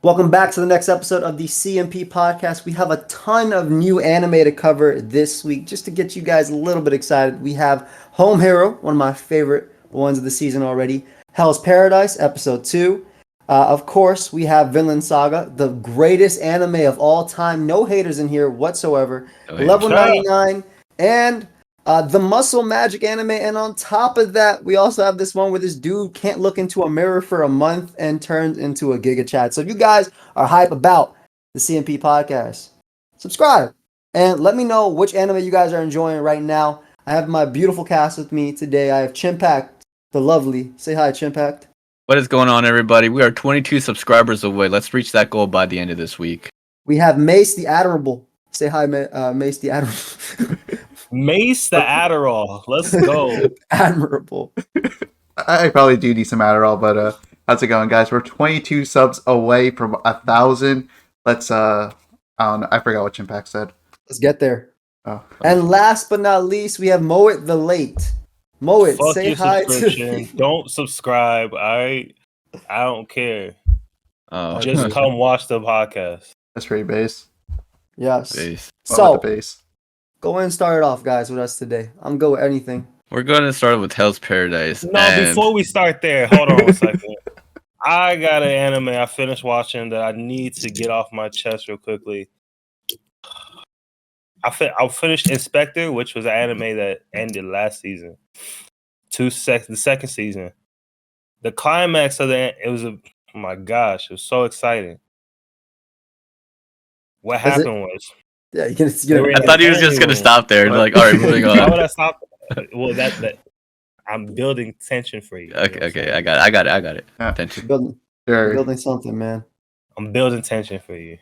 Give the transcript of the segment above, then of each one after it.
Welcome back to the next episode of the CMP podcast. We have a ton of new anime to cover this week. Just to get you guys a little bit excited, we have Home Hero, one of my favorite ones of the season already. Hell's Paradise, episode 2. Of course, we have Vinland Saga, the greatest anime of all time. No haters in here whatsoever. Level 99 and the Muscle Magic anime. And on top of that, we also have this one where this dude can't look into a mirror for a month and turns into a Giga Chat. So if you guys are hype about the CMP podcast, subscribe and let me know which anime you guys are enjoying right now. I have my beautiful cast with me today. I have Chimpact, the lovely. Say hi, Chimpact. What is going on, everybody? We are 22 subscribers away. Let's reach that goal by the end of this week. We have Mace the Admirable. Say hi, Mace the Admirable. Mace the Adderall. Let's go. Admirable. I probably do need some Adderall, but how's it going, guys? We're 22 subs away from 1,000. Let's I don't know. I forgot what Chimpact said. Let's get there. Oh. And last but not least, we have Moet the Late. Moet, Fuck say your hi subscription. to Don't subscribe. I don't care. Oh, Just come watch the podcast. That's pretty base. Yes. Base. So, With the base. go ahead and start it off, guys, with us today. I'm good with anything. We're going to start with Hell's Paradise. No, before we start there, hold on 1 second. I got an anime I finished watching that I need to get off my chest real quickly. I finished Spectre, which was an anime that ended last season. The second season. The climax of oh my gosh, it was so exciting. What happened was... Yeah, I thought he was just going to stop there. Like, all right, moving on. Why would I stop? Well, that I'm building tension for you. Okay, I got it. Yeah. Tension. Building something, man. I'm building tension for you.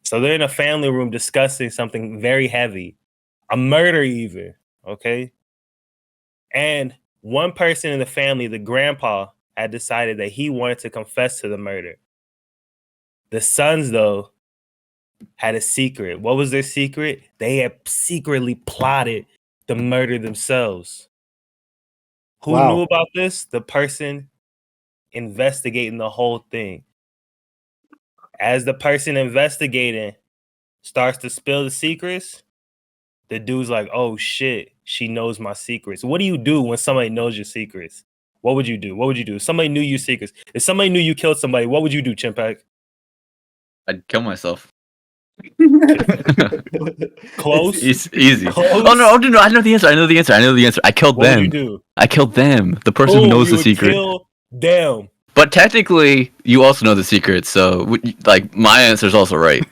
So they're in a family room discussing something very heavy, a murder even, okay? And one person in the family, the grandpa, had decided that he wanted to confess to the murder. The sons, though, had a secret. What was their secret? They had secretly plotted the murder themselves. Who knew about this? The person investigating the whole thing. As the person investigating starts to spill the secrets, the dude's like, oh shit, she knows my secrets. What do you do when somebody knows your secrets? What would you do? If somebody knew your secrets, if somebody knew you killed somebody, what would you do, Chimpact? I'd kill myself. Close? It's easy. Close? Oh, no, I know the answer. I killed them. What would you do? I killed them. The person who knows the secret. Kill them. But technically, you also know the secret, so like my answer is also right.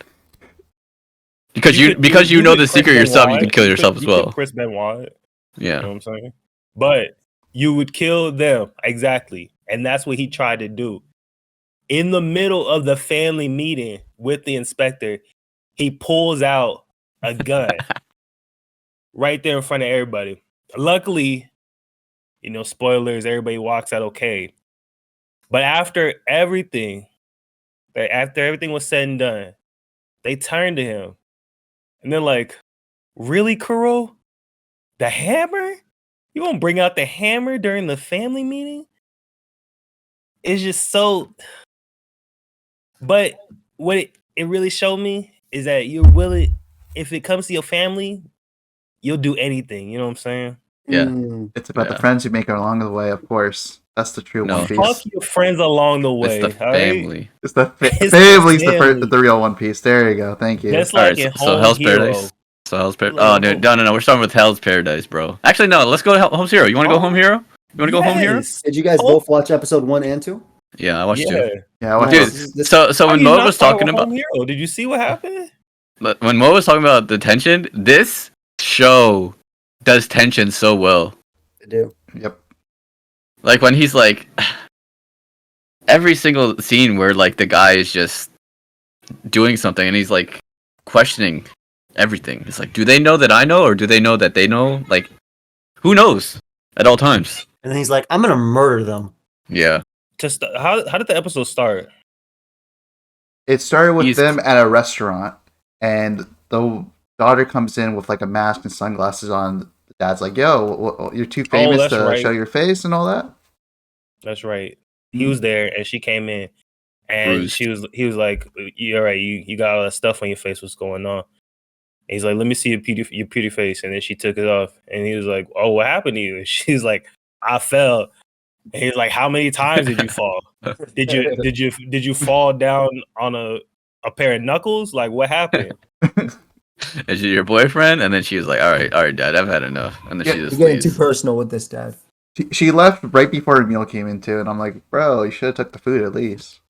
Because you know the secret yourself, you can kill yourself as well. Chris Benoit. Yeah. You know what I'm saying? But you would kill them. Exactly. And that's what he tried to do. In the middle of the family meeting with the inspector, he pulls out a gun right there in front of everybody. Luckily, spoilers, everybody walks out okay. But after everything was said and done, they turned to him. And they're like, really, Kuro? The hammer? You won't bring out the hammer during the family meeting? It's just so... But what it really showed me is that you're willing... If it comes to your family, you'll do anything. You know what I'm saying? Yeah. It's about the friends you make along the way, of course. That's the true One Piece. Fuck your friends along the way. It's the family. Right? It's the family's the real One Piece. There you go. Thank you. Just like so Hell's Paradise. Oh, no, we're starting with Hell's Paradise, bro. Actually, no, let's go to Home Hero. You want to go Home Hero? Go Home Hero? Did you guys both watch episode 1 and 2? Yeah, I watched 2. Yeah, I watched Dude, so when Mo was talking about Hero, did you see what happened? When Mo was talking about the tension, this show does tension so well. They do. Yep. Like when he's like, every single scene where like the guy is just doing something and he's like questioning everything. It's like, do they know that I know, or do they know that they know? Like, who knows at all times? And then he's like, I'm gonna murder them. Yeah. Just how did the episode start? It started with them at a restaurant, and the daughter comes in with like a mask and sunglasses on. The dad's like, "Yo, you're too famous to show your face and all that." That's right. He was there, and she came in, And Bruised. he was like, "You're right. You got all that stuff on your face. What's going on?" And he's like, "Let me see your pretty face." And then she took it off, and he was like, "Oh, what happened to you?" And she's like, "I fell." And he's like, "How many times did you fall? Did you fall down on a pair of knuckles? Like, what happened?" Is she your boyfriend? And then she was like, all right, Dad, I've had enough. And then Yeah, she just You're getting too leaves. personal with this, Dad. She left right before her meal came in too, and I'm like, bro, you should have took the food at least.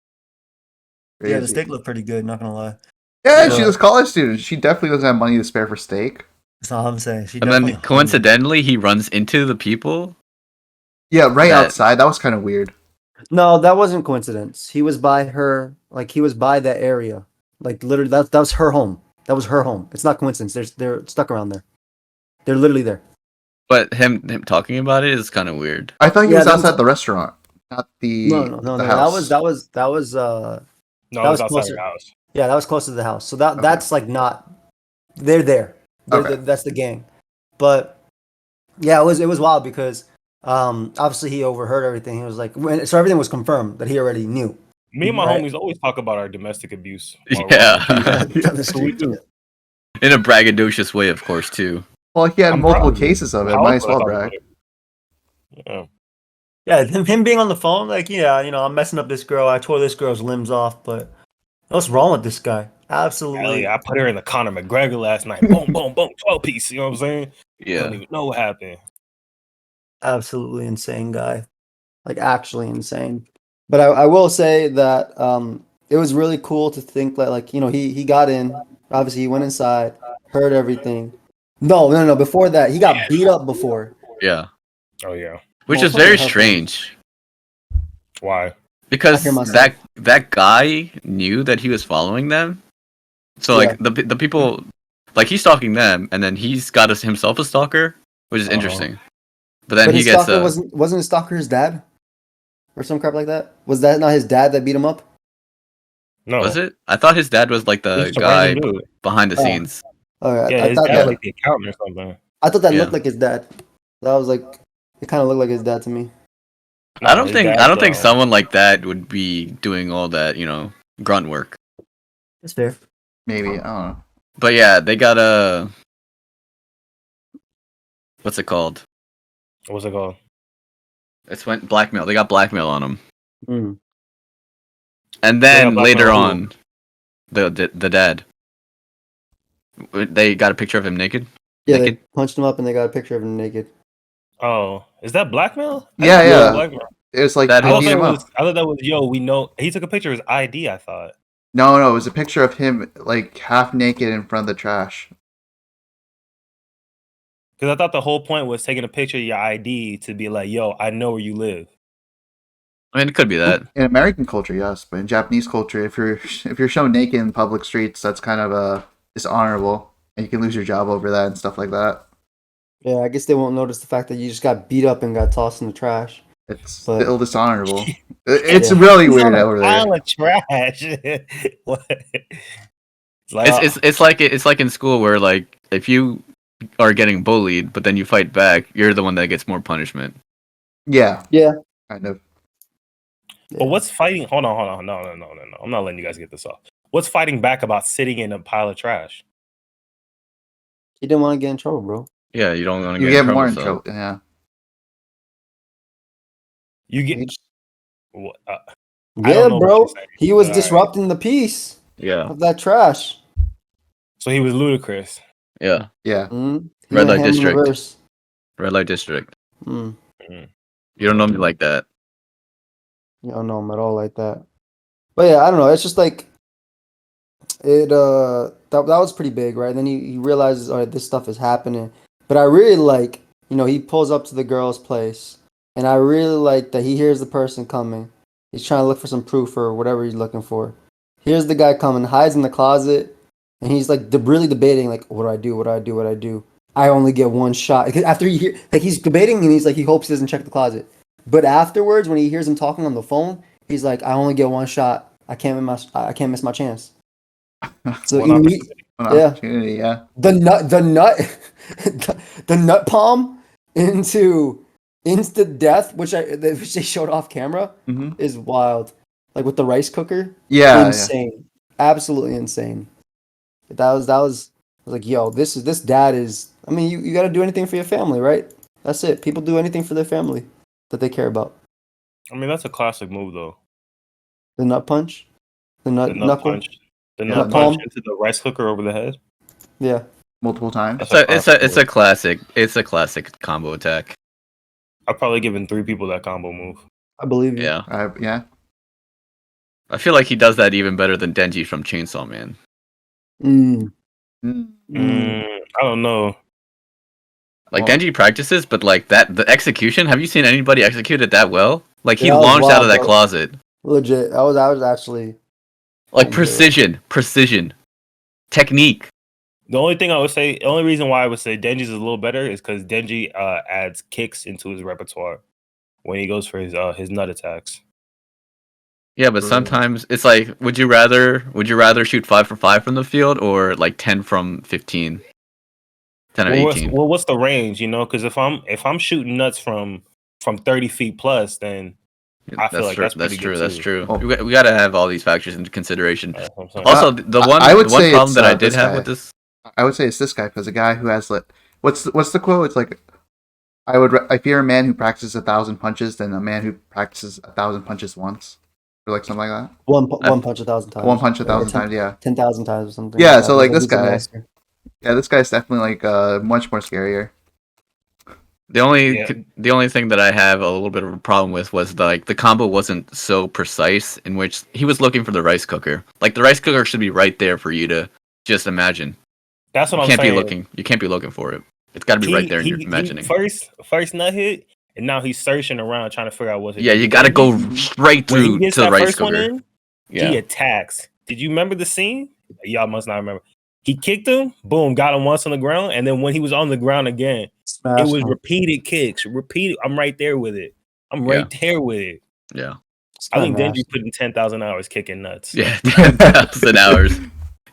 Yeah, the Crazy. steak looked pretty good. Not gonna lie. Yeah, But- she's a college student. She definitely doesn't have money to spare for steak. That's all I'm saying. She And definitely then coincidentally, he runs into the people. Yeah, right That- outside. That was kind of weird. No, that wasn't coincidence. He was by her, like he was by that area. Like literally that was her home. That was her home. It's not coincidence. They're stuck around there. They're literally there. But him talking about it is kind of weird. I thought he Yeah, was them outside t- the restaurant, not the No. the house. That was No, That it was was outside closer. her house. Yeah, that was close to the house. So that Okay. that's like not. They're there. Okay. That's the gang. But yeah, it was wild because obviously he overheard everything. He was like, so everything was confirmed that he already knew. Me and my Right. homies always talk about our domestic abuse. while we're Yeah. on the- The That's what we street. do. In a braggadocious way, of course, too. Well, he had I'm multiple proud of him. cases of it. How Might else as would I well talk brag. about it? Yeah. Yeah, him being on the phone, like, yeah, I'm messing up this girl. I tore this girl's limbs off, but what's wrong with this guy? Hell Absolutely. yeah, I put her in the Conor McGregor last night. Boom, boom, boom, 12 piece. You know what I'm saying? You don't Yeah. even know what happened. Absolutely insane guy. Like, actually insane. But I will say that it was really cool to think that, like, he got in. Obviously, he went inside, heard everything. No. Before that, he got beat up before. Yeah. Oh yeah. Which Well, is fucking very hell, strange. Why? Because I hear myself. that guy knew that he was following them. So like Yeah. the people, like he's stalking them, and then he's got himself a stalker, which is Uh-huh. interesting. But then But he his gets stalker wasn't his stalker his dad? Or some crap like that? Was that not his dad that beat him up? No. was it? I thought his dad was like the Just a guy random dude. behind the Oh. scenes. All right. Yeah, I his thought dad's that like the accountant or something. I thought that Yeah. looked like his dad. That was like it kind of looked like his dad to me. I don't his think dad's, someone like that would be doing all that, grunt work. That's fair. Maybe, I don't know. But yeah, they got a what's it called? What's it called? It's went blackmail. They got blackmail on him. Mm. And then Yeah, later blackmail on, the dad, they got a picture of him naked. Yeah, Naked? they punched him up and they got a picture of him naked. Oh, is that blackmail? I Yeah, didn't know it was yeah. blackmail. It was like That they I thought beat that him was. up. I thought that was. Yo, we know he took a picture of his ID. I thought. No, it was a picture of him like half naked in front of the trash. Because I thought the whole point was taking a picture of your ID to be like, yo, I know where you live. I mean, it could be that. In American culture, yes, but in Japanese culture, if you're shown naked in public streets, that's kind of dishonorable, and you can lose your job over that and stuff like that. Yeah, I guess they won't notice the fact that you just got beat up and got tossed in the trash. It's But- still dishonorable. It's Yeah. really He's weird on a over there. pile of trash. What? It's like, It's like in school where like if you are getting bullied, but then you fight back, you're the one that gets more punishment. Yeah, Yeah. kind of. but what's fighting? Hold on. No. I'm not letting you guys get this off. What's fighting back about sitting in a pile of trash? He didn't want to get in trouble, bro. Yeah, you don't want to You get get more in so- trouble. Yeah. You He get. just- What, Yeah, don't know what bro. you're saying. He was Alright. disrupting the peace Yeah, of that trash. So he was ludicrous. yeah. Yeah. Mm. He Red went light ham in district. reverse. Red light district. Mm. You don't know me like that. You don't know him at all like that. But yeah, I don't know. It's just like it. That was pretty big, right? And then he realizes, all right, this stuff is happening. But I really like, he pulls up to the girl's place, and I really like that he hears the person coming. He's trying to look for some proof or whatever he's looking for. Here's the guy coming, hides in the closet, and he's like really debating, like, what do I do? What do I do? What do I do? I only get one shot. Because after he's debating, and he's like, he hopes he doesn't check the closet. But afterwards, when he hears him talking on the phone, he's like, I only get one shot. I can't miss my chance. So One immediately, An Yeah. opportunity, yeah. the nut palm into instant death, which they showed off camera, hmm is wild. like with the rice cooker. Yeah, Insane. Absolutely insane. But that was I was like, yo, this dad is. I mean, you got to do anything for your family, right? That's it. People do anything for their family that they care about. I mean, that's a classic move, though. The nut punch, the The nut knuckle, punch, the Yeah, nut nut punch palm. into the rice cooker over the head. Yeah, multiple times. It's a classic. It's a classic combo attack. I've probably given 3 people that combo move. I believe you. Yeah. Yeah. I feel like he does that even better than Denji from Chainsaw Man. Mm. Mm. I don't know. Like Well- Denji practices, but like that the execution. Have you seen anybody execute it that well? Like he Yeah, that was launched out wild, of that bro. closet. Legit. I was actually. Like Homeboy. precision, technique. The only reason why I would say Denji's is a little better is because Denji adds kicks into his repertoire when he goes for his nut attacks. Yeah, but sometimes it's like, would you rather shoot 5 for 5 from the field or like 10 from 15? 10 of 18. What's the range? You know, because if I'm shooting nuts from 30 feet plus, then I feel like that's pretty good That's too. true. Oh. We got to have all these factors into consideration. That's what I'm saying. Also, the one problem that I did have with this. I would say it's this guy because the guy who has like what's the quote? It's like I fear a man who practices 1,000 punches than a man who practices 1,000 punches once, or like something like that. One punch 1,000 times. One punch 1,000 times, yeah. 10,000 times or something. Yeah, like so that. like this He's a guy, master. yeah, this guy's definitely like much more scarier. The only thing that I have a little bit of a problem with was the combo wasn't so precise, in which he was looking for the rice cooker. Like the rice cooker should be right there for you to just imagine. That's what You I'm can't saying. be looking. You can't be looking for it. It's got to be right there in your imagining. First nut hit, and now he's searching around trying to figure out what to do. Yeah, you got to go straight When he through gets to the that rice first one cooker. in, Yeah. he attacks. Did you remember the scene? Y'all must not remember. He kicked him, boom, got him once on the ground, and then when he was on the ground again, Smash it was him. repeated kicks. I'm right there with it. I'm right there with it. Yeah. I think Smash. Denji put in 10,000 hours kicking nuts. Yeah. 10,000 hours.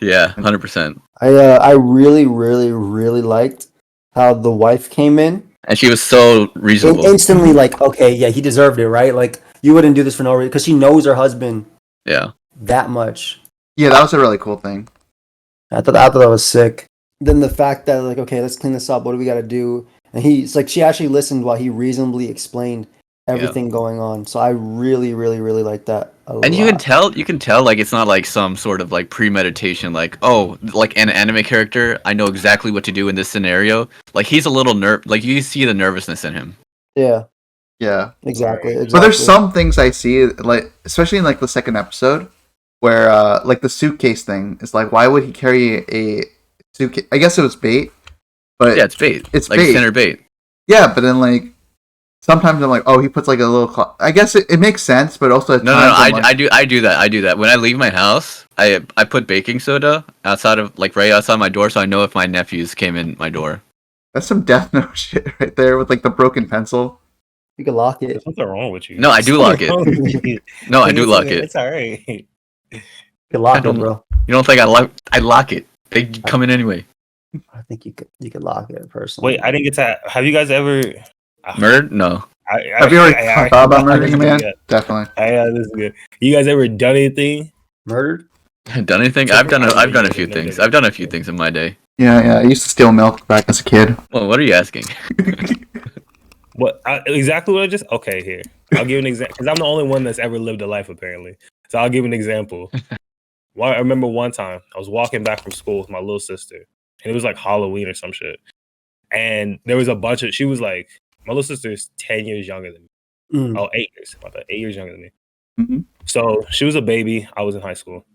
Yeah. 100%. I really, really, really liked how the wife came in And she was so and reasonable. instantly like, okay, yeah, he deserved it, right? Like you wouldn't do this for no reason because she knows her husband Yeah. that much. Yeah, that was a really cool thing. I thought that was sick. Then the fact that like, okay, let's clean this up. What do we got to do? And he's like, she actually listened while he reasonably explained everything going on. So I really, really, really like that a lot. And you can tell like it's not like some sort of like premeditation, like, oh, like an anime character, I know exactly what to do in this scenario. Like he's a little like you see the nervousness in him. Yeah, Yeah. exactly. But there's some things I see, like especially in like the second episode, where like the suitcase thing is like, why would he carry a suitcase? I guess it was bait, but Yeah, it's bait. It's like bait. center bait. Yeah, but then like sometimes I'm like, oh, he puts like a little. I guess it makes sense, but also at No, times I'm I do that. When I leave my house, I put baking soda outside of like right outside my door, so I know if my nephews came in my door. That's some Death Note shit right there with like the broken pencil. You can lock it. There's something wrong with you. No, I do lock it. No, I do lock it. It's all right. You can lock it, bro. You don't think I lock it? They come in anyway. I think you could lock it personally. Wait, I didn't get to. Have you guys ever Murdered? No. Have you ever thought about murdering a man? Definitely. This is good. You guys ever done anything? Murdered? Done anything? I've done a few things. I've done a few things in my day. Yeah. I used to steal milk back as a kid. Well, what are you asking? What exactly what I just? Okay, here I'll give an example because I'm the only one that's ever lived a life apparently. So I'll give an example. I remember one time I was walking back from school with my little sister, and it was like Halloween or some shit. And there was a bunch of. She was like, my little sister is 10 years younger than me. Mm. Oh, 8 years. About that, 8 years younger than me. Mm-hmm. So she was a baby. I was in high school,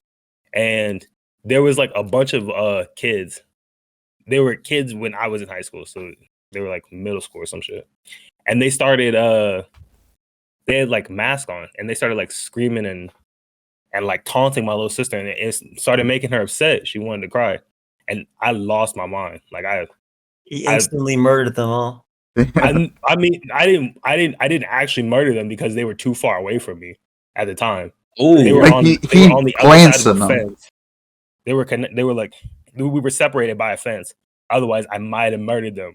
and there was like a bunch of kids. They were kids when I was in high school, so they were like middle school or some shit. And they started they had like masks on, and they started like screaming and like taunting my little sister, and it started making her upset. She wanted to cry, and I lost my mind. Like He instantly murdered them all. I mean, I didn't actually murder them because they were too far away from me at the time. Oh, They were Like, on, he they were on the other glanced side of at the them. fence. They were like, we were separated by a fence. Otherwise, I might have murdered them.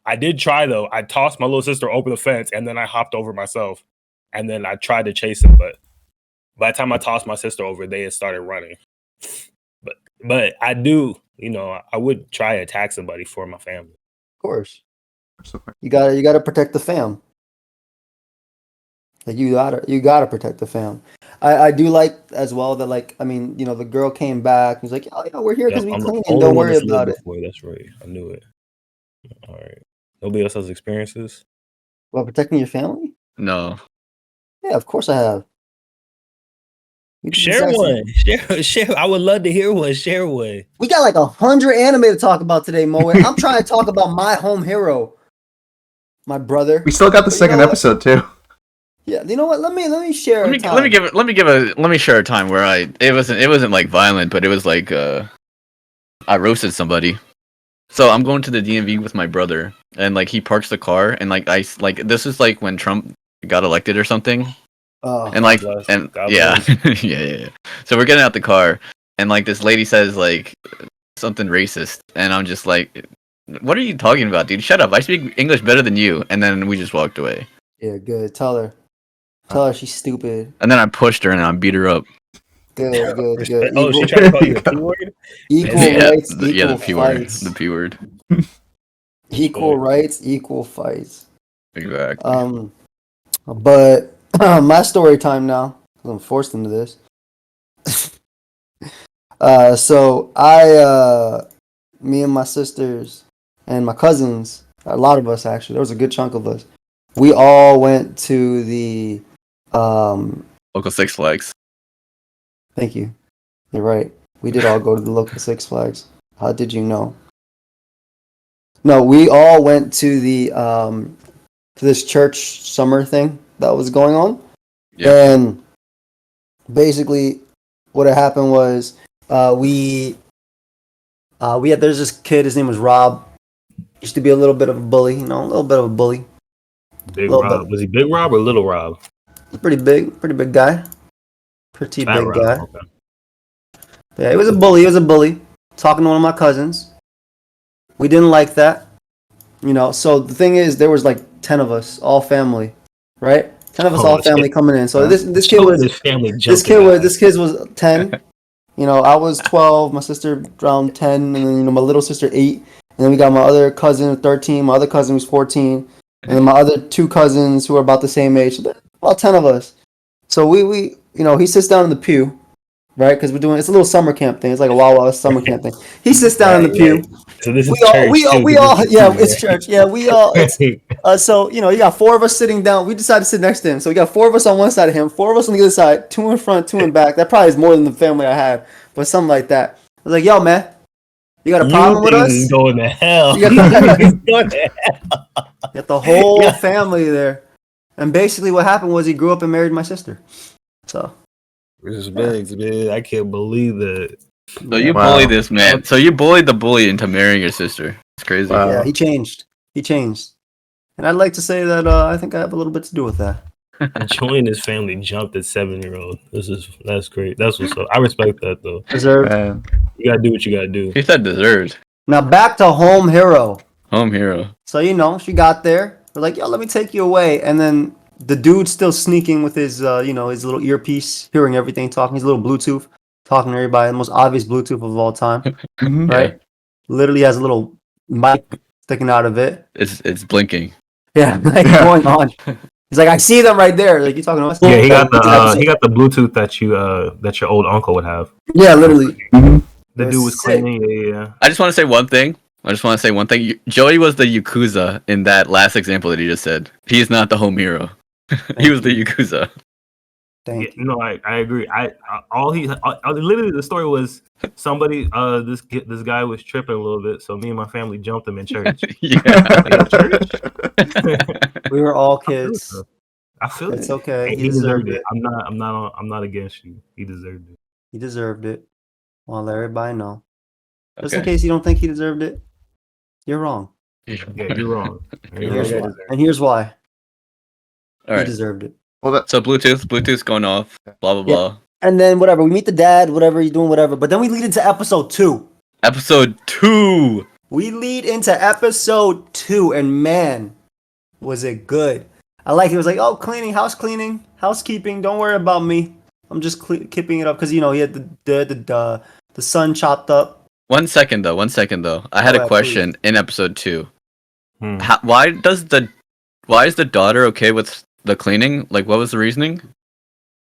I did try though. I tossed my little sister over the fence, and then I hopped over myself, and then I tried to chase him, but By the time I tossed my sister over, they had started running. But I do, I would try to attack somebody for my family. Of course. You gotta protect the fam. Like you gotta protect the fam. I do like as well that the girl came back. He's like, oh, we're here because we I'm clean. the only Don't one worry that's lived about it. before. That's right. I knew it. All right. Nobody else has experiences? Well, protecting your family? No. Yeah, of course I have. Share one. Share. I would love to hear one. Share one. We got like 100 anime to talk about today, Moet. I'm trying to talk about my home hero, my brother. We still got the second episode too. Yeah, you know what? Let me share. Let me share a time where it wasn't like violent, but it was like I roasted somebody. So I'm going to the DMV with my brother, and like he parks the car, and this is like when Trump got elected or something. Oh, and yeah. Yeah. So we're getting out the car, and like this lady says like something racist, and I'm just like, "What are you talking about, dude? Shut up! I speak English better than you." And then we just walked away. Yeah, good. Tell her she's stupid. And then I pushed her and I beat her up. Good. Oh, she tried to call you a P word? Equal rights, equal the P word. fights. The P word. Equal rights, equal fights. Exactly. But my story time now, because I'm forced into this. So me and my sisters and my cousins, a lot of us actually, there was a good chunk of us. We all went to the local Six Flags. Thank you. You're right. We did all go to the local Six Flags. How did you know? No, we all went to the to this church summer thing that was going on. Yeah. And basically what had happened was there's this kid, his name was Rob. Used to be a little bit of a bully, a little bit of a bully. Big Rob. Was he Big Rob or Little Rob? Pretty big guy. Pretty Fat big Rob. guy. Okay. Yeah, he was a bully. Talking to one of my cousins. We didn't like that. So the thing is, there was like 10 of us, all family, right? 10 of us, all family coming in. So this kid was 10. I was 12, my sister around 10, and then my little sister 8, and then we got my other cousin 13, my other cousin was 14, and then my other two cousins who are about the same age. So about 10 of us. So we he sits down in the pew, right? Because it's a little summer camp thing. It's like a Wawa summer camp thing. He sits down in the pew. So this is church. It's church. Yeah, we all. So you got 4 of us sitting down. We decided to sit next to him. So we got 4 of us on one side of him, 4 of us on the other side, 2 in front, 2 in back. That probably is more than the family I had, but something like that. I was like, "Yo, man, you got a problem with us?" Going to hell. You got the whole family there. And basically what happened was he grew up and married my sister. So. Respect, man. I can't believe that. So you bullied this man. So you bullied the bully into marrying your sister. It's crazy. Wow. Yeah, he changed. And I'd like to say that I think I have a little bit to do with that. Joining his family jumped at 7-year-old. That's great. That's what's up. I respect that though. Deserved. You gotta do what you gotta do. He said deserved. Now back to home hero. So she got there. We're like, yo, let me take you away. And then the dude's still sneaking with his his little earpiece, hearing everything, talking his little Bluetooth, talking to everybody, the most obvious Bluetooth of all time. Right? Yeah. Literally has a little mic sticking out of it. It's blinking. Yeah, going on. He's like, I see them right there. Like, you talking to us? Yeah, he got the Bluetooth that your old uncle would have. Yeah, literally. The dude was claiming. Yeah. I just want to say one thing. Joey was the Yakuza in that last example that he just said. He's not the home hero. He was the Yakuza. Thank you. No, I agree. Literally the story was somebody this guy was tripping a little bit, so me and my family jumped him in church. We were all kids. I feel it's okay. He deserved it. I'm not against you. He deserved it. He deserved it. I'll let everybody know. Just in case you don't think he deserved it, you're wrong. Yeah, you're wrong. And here's why. All right. He deserved it. So Bluetooth's going off, blah, blah, blah. And then whatever, we meet the dad, whatever, he's doing whatever. But then we lead into episode 2. We lead into episode 2, and man, was it good. I like it. It was like, oh, cleaning, house cleaning, housekeeping, don't worry about me. I'm just keeping it up because he had the son chopped up. 1 second though. 1 second though. I had a Alright, question in episode 2. Hmm. Why is the daughter okay with the cleaning? Like, what was the reasoning?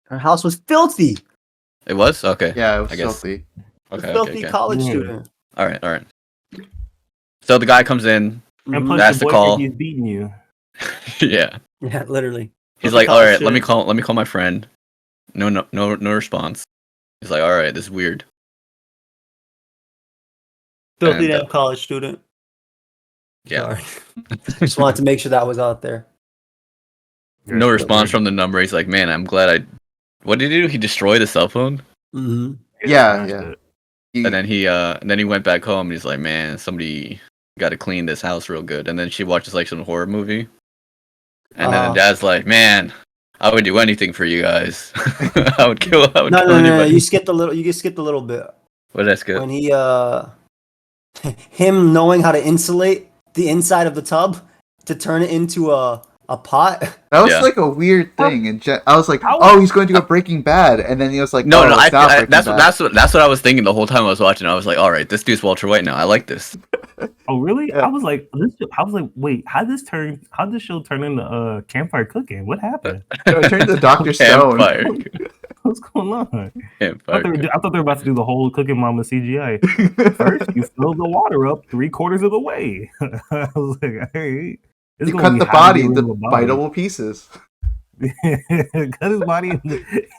Her house was filthy. It was okay. Yeah, it was I guess. filthy. Okay. Filthy college Yeah. student. All right. So the guy comes in. And Mhm. plus, That's your the call. boyfriend, he's beating you. Yeah. Yeah, literally. He's Filthy like, all college right, let me student. call my friend. No response. He's like, all right, this is weird. Filthy And, damn college student. Yeah. Sorry. Just wanted to make sure that was out there. No response from the number. He's like, man, I'm glad I. What did he do? He destroyed the cell phone, Mm-hmm. Yeah. and then he went back home. And he's like, man, somebody got to clean this house real good. And then she watches like some horror movie, and then the dad's like, man, I would do anything for you guys. I would kill No. anybody. You skipped a little. You skipped a little bit What did I skip? when he him knowing how to insulate the inside of the tub to turn it into a pot. That was Yeah. like a weird thing, and I was like, How- "Oh, he's going to go Breaking Bad," and then he was like, No, "Oh, it's not Breaking that's Bad." what I was thinking the whole time I was watching. I was like, all right, this dude's Walter White now. I like this. Oh, really? Yeah. I was like, wait, how did this show turn into campfire cooking? What happened? No, it turned to Dr. Stone. Campfire. What's going on? I Campfire. thought they were about to do the whole Cooking Mama CGI. First, you fill the water up 3/4 of the way. I was like, all right. You cut the body into biteable pieces. Cut his body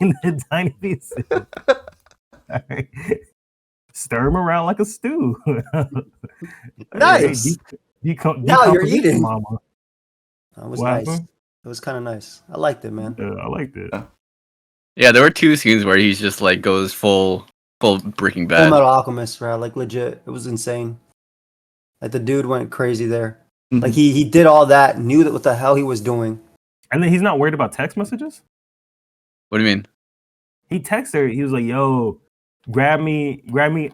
into tiny pieces. All right. Stir him around like a stew. Nice. Now you're eating. Mama. That was What nice. happened? It was kind of nice. I liked it, man. I liked it. Yeah, there were 2 scenes where he's just like goes full Breaking Full Bad. Metal Alchemist, right? Like legit, it was insane. Like the dude went crazy there. Mhm. Like he did all that, knew that what the hell he was doing. And then he's not worried about text messages. What do you mean? He texted her. He was like, "Yo, grab me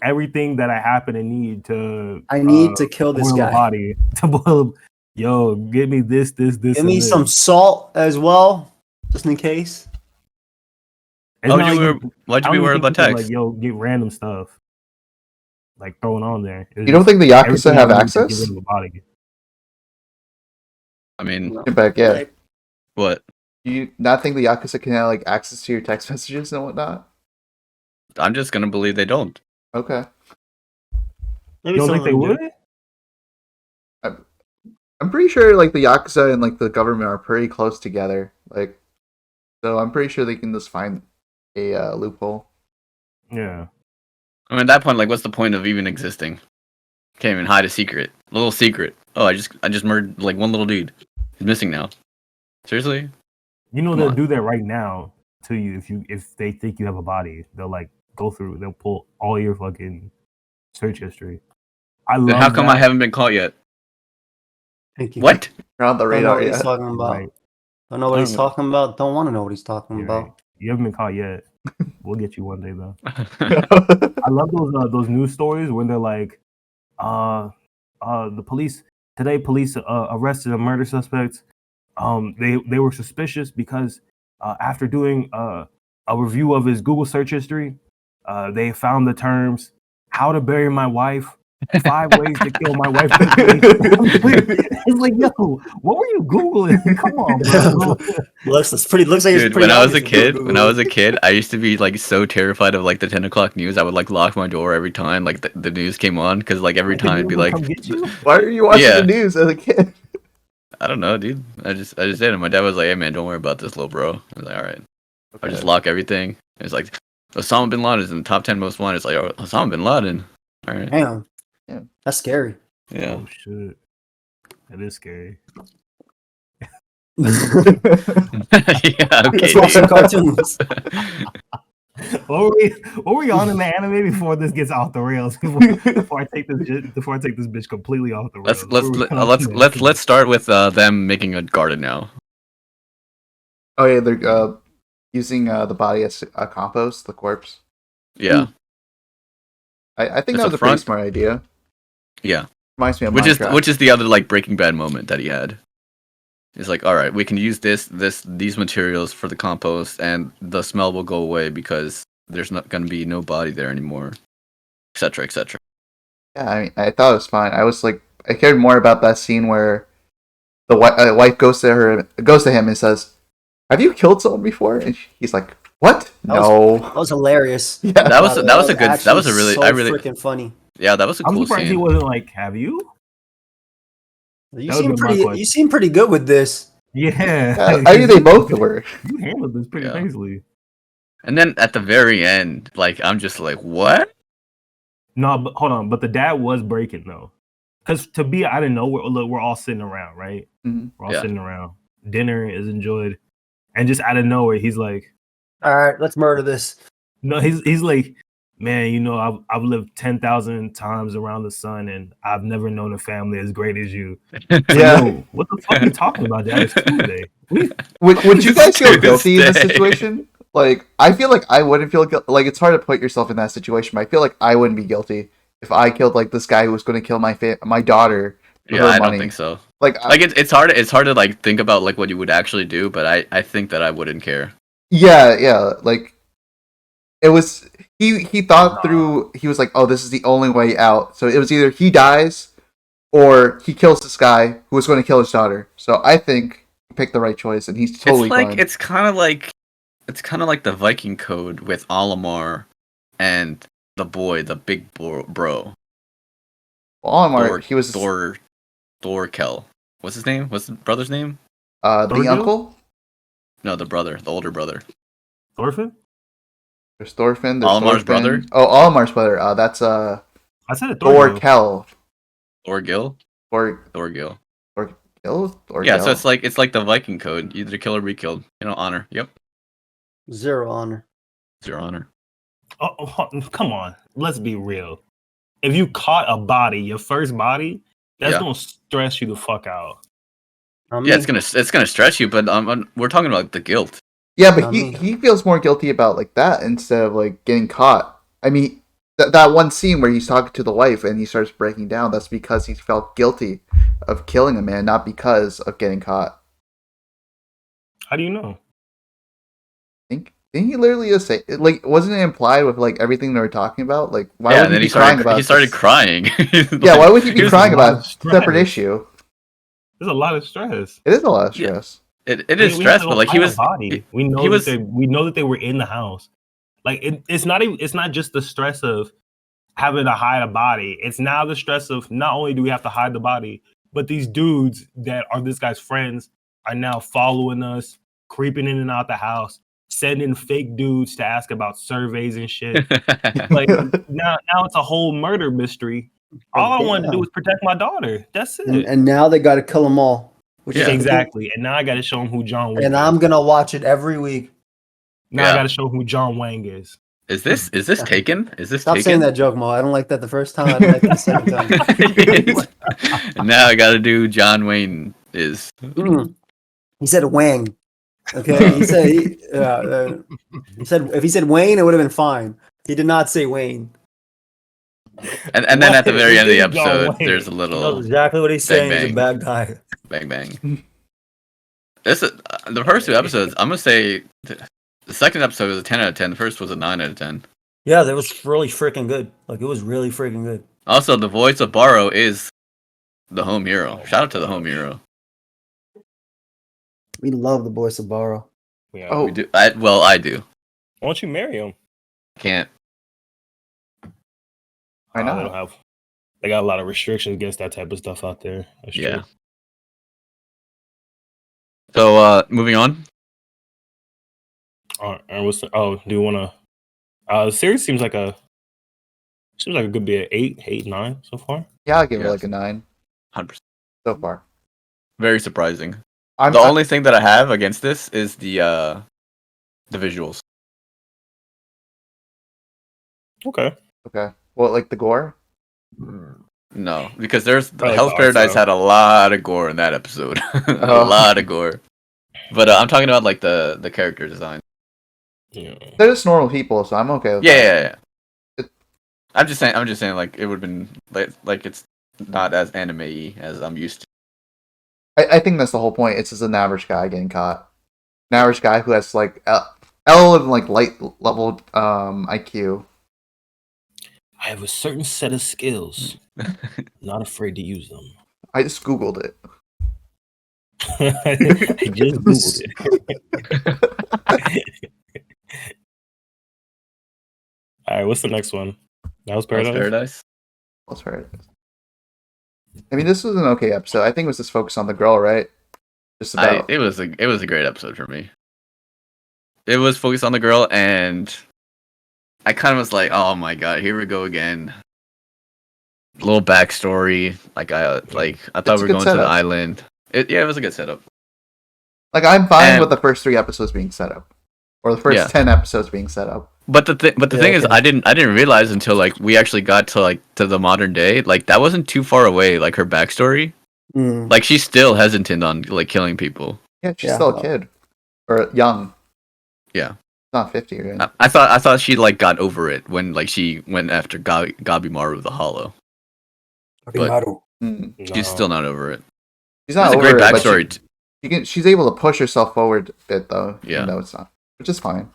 everything that I happen to need to. I need to kill this boil a guy. body to boil. Yo, give me this. Give and me this." some salt as well, just in case. It's Why'd not you like be- why'd I you be don't worried even about think he could, text? Like, yo, get random stuff, like throwing on there. You don't think the Yakuza have access? Get rid of a body. I mean, No. Back, yeah. Like, what? Do you not think the Yakuza can have like access to your text messages and whatnot? I'm just gonna believe they don't. Okay. maybe You don't some think of they them would? do. I'm pretty sure like the Yakuza and like the government are pretty close together. Like, so I'm pretty sure they can just find a loophole. Yeah. I mean, at that point, like, what's the point of even existing? Can't even hide a secret. A little secret. Oh, I just murdered like one little dude. He's missing now. Seriously? You know Come they'll on. do that right now to you if they think you have a body. They'll like go through. They'll pull all your fucking search history. I love. Then how come that. I haven't been caught yet? Thank you. What? You're on the Don't know radar what he's yet. talking about. Right. Don't know what I he's don't know. talking about. Don't want to know what he's talking You're about. right. You haven't been caught yet. We'll get you one day though. I love those news stories when they're like, the police today. Police arrested a murder suspect. They were suspicious because after doing a review of his Google search history, they found the terms "how to bury my wife," 5 ways to kill my wife. It's like, yo, what were you googling? Come on, bro. Looks like it's Dude, pretty when I was a obvious kid, I used to be like so terrified of like the 10 o'clock news. I would like lock my door every time like the news came on because like every time it'd be like, Come get you? Why are you watching Yeah. the news as a kid? I don't know, dude. I just did it. My dad was like, hey man, don't worry about this, little bro. I was like, all right. I just lock everything. It's like Osama bin Laden is in the top 10 most wanted. It's like, oh, Osama bin Laden. All right. Damn. Yeah. That's scary. Yeah. Oh shit, that is scary. Yeah. Okay. Let's watch some cartoons. What were we on in the anime before this gets off the rails? Before I take this bitch completely off the rails. Let's start with them making a garden now. Oh yeah, they're using the body as a compost, the corpse. Yeah. I think As that a was a pretty front? smart idea. Yeah. Reminds me of Which Minecraft. is the other like Breaking Bad moment that he had. He's like, all right, we can use these materials for the compost, and the smell will go away because there's not going to be no body there anymore, etc., etc. Yeah, I mean, I thought it was fine. I was like, I cared more about that scene where the wife goes to him and says, "Have you killed someone before?" And he's like, "What? No." That was hilarious. Yeah. That was a good. That was a really so freaking funny. Yeah, that was a I'm cool surprised he scene. wasn't like, "Have you?" You That would've been my seem question. you seem pretty good with this. Yeah, I mean, they both were. You handled this pretty Yeah. nicely. And then at the very end, like I'm just like, what? No, but hold on. But the dad was breaking though, because to be out of nowhere, look, we're all sitting around, right? Mhm. We're all Yeah. sitting around. Dinner is enjoyed, and just out of nowhere, he's like, All right, let's murder this. "No," he's like, "Man, you know, I've lived 10,000 times around the sun, and I've never known a family as great as you." Yeah. Yo, what the fuck are you talking about, Dad? It's Tuesday. Would you guys feel To this guilty in this day. situation? Like, I feel like I wouldn't feel guilty. Like, it's hard to put yourself in that situation, but I feel like I wouldn't be guilty if I killed like this guy who was going to kill my daughter for Yeah, her I money. don't think so. Like, Like it's hard to like think about like what you would actually do, but I think that I wouldn't care. yeah. Like, it was he thought through. He was like, "Oh, this is the only way out." So it was either he dies or he kills this guy who was going to kill his daughter. So I think he picked the right choice, and he's totally fine. It's kind of like the Viking code with Olimar and the boy, the big bro. Olimar, he was Thorkel. What's his name? What's the brother's name? the Thorgil? uncle. No, the brother, the older brother. Thorfinn? There's Thorfinn. There's Olimar's Thorfinn. brother? Oh, Olimar's brother. That's I said it. Thorgil. Thorkel. Thorgil. Thorgil. Yeah, so it's like the Viking code. You either kill or be killed. You know, honor. Yep. Zero honor. It's your honor. Oh, come on. Let's be real. If you caught a body, your first body, that's gonna stress you the fuck out. Yeah, it's gonna stress you, but we're talking about the guilt. Yeah, but he feels more guilty about like that instead of like getting caught. I mean, that one scene where he's talking to the wife and he starts breaking down. That's because he felt guilty of killing a man, not because of getting caught. How do you know? Didn't he literally just say like? Wasn't it implied with like everything they were talking about? Like, why Yeah, would and then he be crying about? he started crying. Yeah, why would he be crying about a separate issue? There's a lot of stress. It is a lot of stress. It is stress, but like he was. We know that they were in the house. Like it's not just the stress of having to hide a body. It's now the stress of not only do we have to hide the body, but these dudes that are this guy's friends are now following us, creeping in and out the house, sending fake dudes to ask about surveys and shit. Like now it's a whole murder mystery. All I wanted to do was protect my daughter. That's it. And now they got to kill them all. Which is exactly. And now I got to show him who John Wang is. And I'm gonna watch it every week. Now I got to show him who John Wang is. Is this taken? Is this Stop taken? saying that joke, Mo. I don't like that the first time. I don't like that the second time. And now I got to do John Wayne is. He said Wang. Okay, he said he said if he said Wayne, it would have been fine. He did not say Wayne. And then at the very end of the episode, there's a little. He knows exactly what he's saying. bang, He's a bad guy. Bang bang. This is the first two episodes. I'm gonna say the second episode was a 10 out of 10. The first was a 9 out of 10. Yeah, that was really freaking good. Like, it was really freaking good. Also, the voice of Baro is the home hero. Shout out to the home hero. We love the voice of Baro. Yeah. We do. I do. Why don't you marry him? Can't. I know. They got a lot of restrictions against that type of stuff out there. That's Yeah. true. So, moving on. Do you want to? The series seems like a good be an 8, 9 so far. Yeah, I'll give it like a 9. 100%. So far. Very surprising. The only thing that I have against this is the visuals. Okay. Well, like the gore? No, because there's Like Hell's the Paradise art had a lot of gore in that episode. A lot of gore. But I'm talking about like the character design. Yeah. They're just normal people, so I'm okay with Yeah. that. I'm just saying like it would have been like it's not as anime-y as I'm used to. I think that's the whole point. It's just an average guy getting caught. An average guy who has like L and like light level IQ. I have a certain set of skills. Not afraid to use them. I just googled it. I just googled it. All right, what's the next one? That was Paradise. Paradise. That's right. I mean, this was an okay episode. I think it was just focused on the girl, right? Just about. It was a great episode for me. It was focused on the girl, and I kind of was like, "Oh my god, here we go again." Little backstory, I thought we were going to the island. It was a good setup. Like I'm fine with the first 3 episodes being set up, or the first 10 episodes being set up. But the thing is, I didn't realize until like we actually got to the modern day. Like that wasn't too far away. Like her backstory, like she's still hesitant on like killing people. Yeah, she's still a kid or young. Yeah, not 50. Right? I thought she like got over it when like she went after Gabimaru the Hollow. But she's still not over it. She's not over it. It's a great backstory. She's able to push herself forward a bit though. Yeah, no, it's not, which is fine.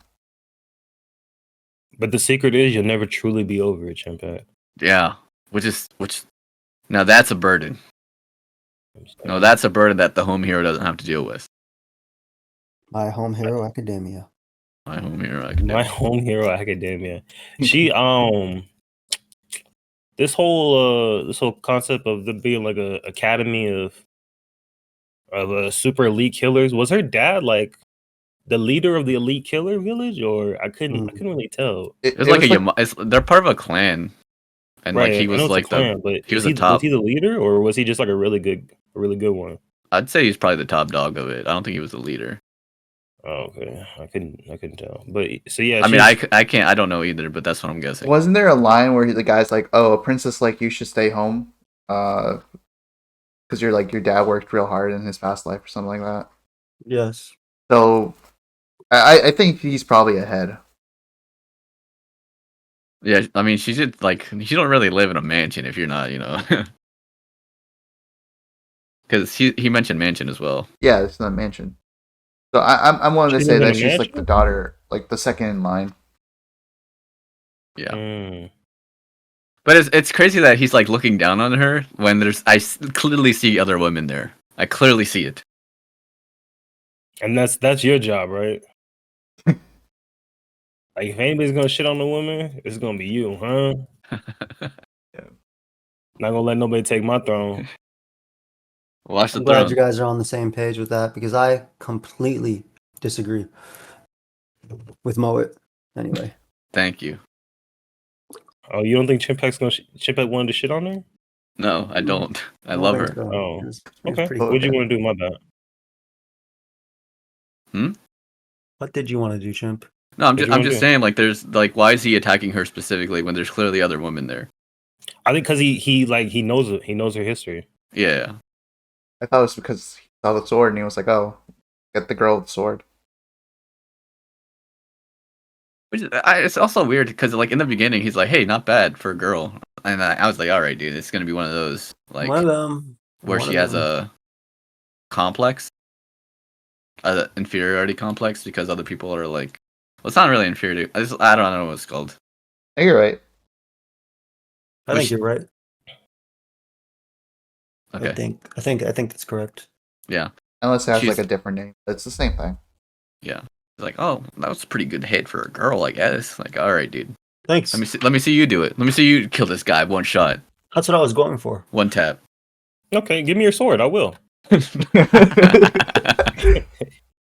But the secret is you'll never truly be over it, Chimpat. Yeah, which now that's a burden. No, that's a burden that the home hero doesn't have to deal with. My Home Hero Academia. My Home Hero Academia. My Home Hero Academia. She this whole concept of them being like a academy of super elite killers. Was her dad like the leader of the elite killer village, or I couldn't really tell. It was like they're part of a clan, and right, like he was like clan, but he was the top. Was he the leader, or was he just like a really good one? I'd say he's probably the top dog of it. I don't think he was the leader. Oh, okay. I couldn't tell. But so yeah, I mean, I don't know either, but that's what I'm guessing. Wasn't there a line where the guy's like, "Oh, a princess like you should stay home, because your dad worked real hard in his past life or something like that." Yes. So, I think he's probably ahead. Yeah, I mean, you don't really live in a mansion if you're not, because he mentioned mansion as well. Yeah, it's not a mansion. So I'm willing to say that she's like the daughter, like the second in line. Yeah. But it's crazy that he's like looking down on her when I clearly see other women there. I clearly see it. And that's your job, right? Like if anybody's gonna shit on the woman, it's gonna be you, huh? Yeah. Not gonna let nobody take my throne. I'm glad you guys are on the same page with that because I completely disagree with Moet. Anyway. Thank you. Oh, you don't think Chimpak wanted to shit on her? No, I don't. I love her. So. Oh, okay. What'd you want to do, my bad? What did you want to do, Chimp? No, I'm just saying, like, there's like, why is he attacking her specifically when there's clearly other women there? I think because he knows it. He knows her history. Yeah. I thought it was because he saw the sword and he was like, "Oh, get the girl with the sword." It's also weird because, like, in the beginning, he's like, "Hey, not bad for a girl," and I was like, "All right, dude, it's gonna be one of those like one of them where she has a complex, an inferiority complex because other people are like, well, it's not really inferior. I don't know what it's called." Hey, you're right. I think you're right. Okay. I think that's correct. Yeah. Unless it has like a different name, it's the same thing. Yeah. It's like, oh, that was a pretty good hit for a girl, I guess. Like, all right, dude. Thanks. Let me see you do it. Let me see you kill this guy one shot. That's what I was going for. One tap. Okay, give me your sword. I will. Give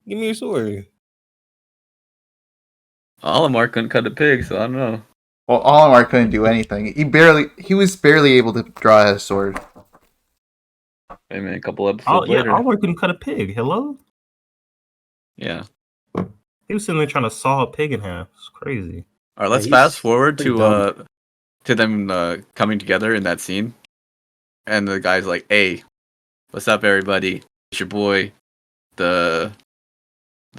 me your sword. Olimar couldn't cut a pig, so I don't know. Well, Olimar couldn't do anything. He was barely able to draw his sword. I mean, a couple episodes later. Olimar couldn't cut a pig. Hello? Yeah. He was sitting there trying to saw a pig in half. It's crazy. All right, let's fast forward to them coming together in that scene, and the guy's like, "Hey, what's up, everybody? It's your boy, the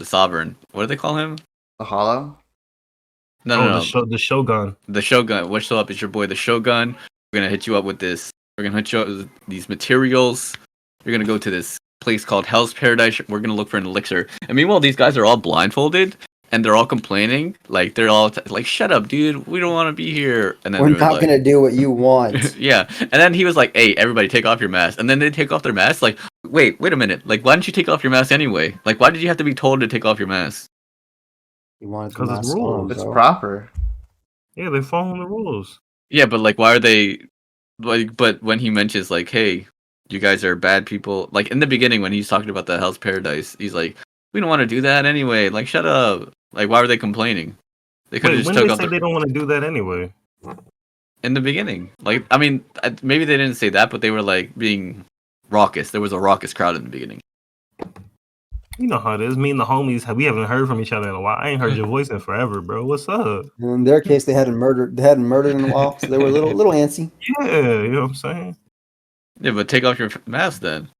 Sovereign. What do they call him? The Hollow? No. The Shogun. The Shogun. What's up? It's your boy, the Shogun. We're gonna hit you up with this. We're gonna hit you up with these materials. You're gonna go to this place called Hell's Paradise. We're gonna look for an elixir. And meanwhile, these guys are all blindfolded and they're all complaining. Like they're all like, "Shut up, dude. We don't want to be here." And then We're they're not like, gonna do what you want. yeah. And then he was like, "Hey, everybody, take off your mask." And then they take off their masks. Like, wait a minute. Like, why didn't you take off your mask anyway? Like, why did you have to be told to take off your mask? You wanted to 'Cause it's mask rules. on, It's bro. proper. Yeah, they're following the rules. Yeah, but like, why are they? Like, but when he mentions like, "Hey, you guys are bad people," like in the beginning when he's talking about the Hell's Paradise, he's like, "We don't want to do that anyway." Like, shut up. Like, why were they complaining? They could have Wait, just when took did they off say they don't want to do that anyway? in the beginning. Like, I mean, maybe they didn't say that, but they were like being raucous. There was a raucous crowd in the beginning. You know how it is. Me and the homies, we haven't heard from each other in a while. I ain't heard your voice in forever, bro. What's up? In their case, they hadn't murdered in a while, so they were a little antsy. Yeah, you know what I'm saying? Yeah, but take off your mask then.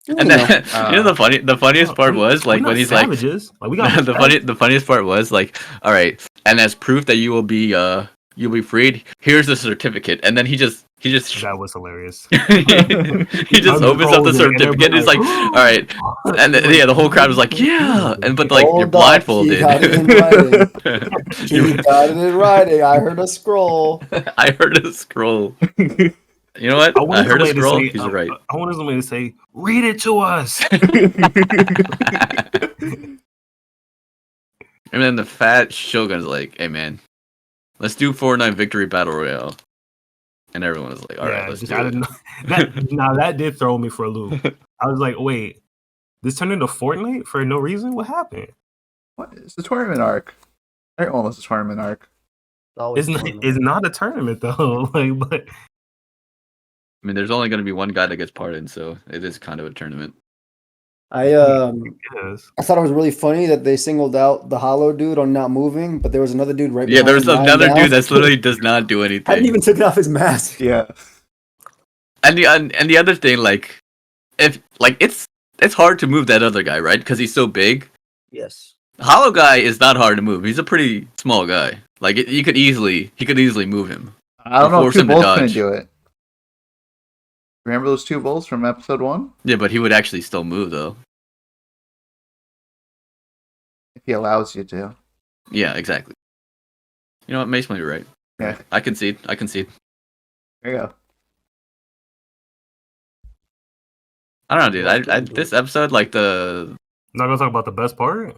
You And know. then the funniest part was like We're when not he's savages. Like we got the funniest part was like, all right, and as proof that you'll be freed, here's the certificate. And then he just That was hilarious. he just opens up the certificate and it's like, all right, and yeah, the whole crowd was like, yeah, and but like you're Hold up, blindfolded. he got it in writing. He got it in writing. I heard a scroll. I heard a scroll. You know what? I heard a scroll. He's right. I wanted somebody to say, "Read it to us." And then the fat Shogun's like, "Hey man, let's do Fortnite Victory Battle Royale." And everyone was like, "All right, let's do I it." didn't know. Now that did throw me for a loop. I was like, "Wait, this turned into Fortnite for no reason? What happened?" What is the tournament arc? Almost a tournament arc. It's not a tournament though. Like, but I mean, there's only going to be one guy that gets pardoned, so it is kind of a tournament. I thought it was really funny that they singled out the hollow dude on not moving, but there was another dude right Yeah, behind there's him lying another down. dude that's literally does not do hadn't anything. even taken off his mask. Yeah. And the other thing, like, if like it's hard to move that other guy, right? Because he's so big. Yes. Hollow guy is not hard to move. He's a pretty small guy. Like he could easily move him. I don't know if Force two him to bulls couldn't dodge. do it. Remember those two bulls from episode 1? Yeah, but he would actually still move though. If he allows you to. Yeah, exactly. You know what? Mace might be right. Yeah. I concede. There you go. I don't know, dude. I this episode, like the not gonna talk about the best part.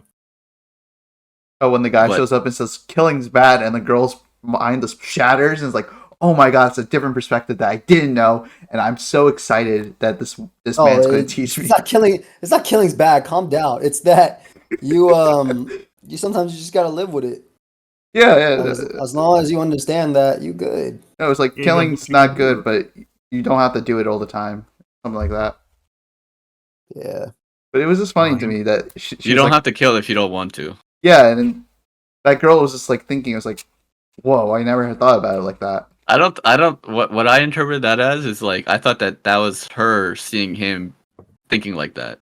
Oh, when the guy What? shows up and says killing's bad, and the girl's mind just shatters, and it's like, oh my god, it's a different perspective that I didn't know, and I'm so excited that this man's going to teach me. It's not killing. It's not killing's bad. Calm down. It's that you you sometimes you just gotta live with it. Yeah. As long as you understand that, you good. No, it's like Yeah, killing's not good, but you don't have to do it all the time, something like that. Yeah. But it was just funny to me that she you was don't like, have to kill if you don't want to. yeah, and then that girl was just like thinking, I was like, whoa, I never had thought about it like that. I don't. What I interpret that as is like I thought that was her seeing him thinking like that.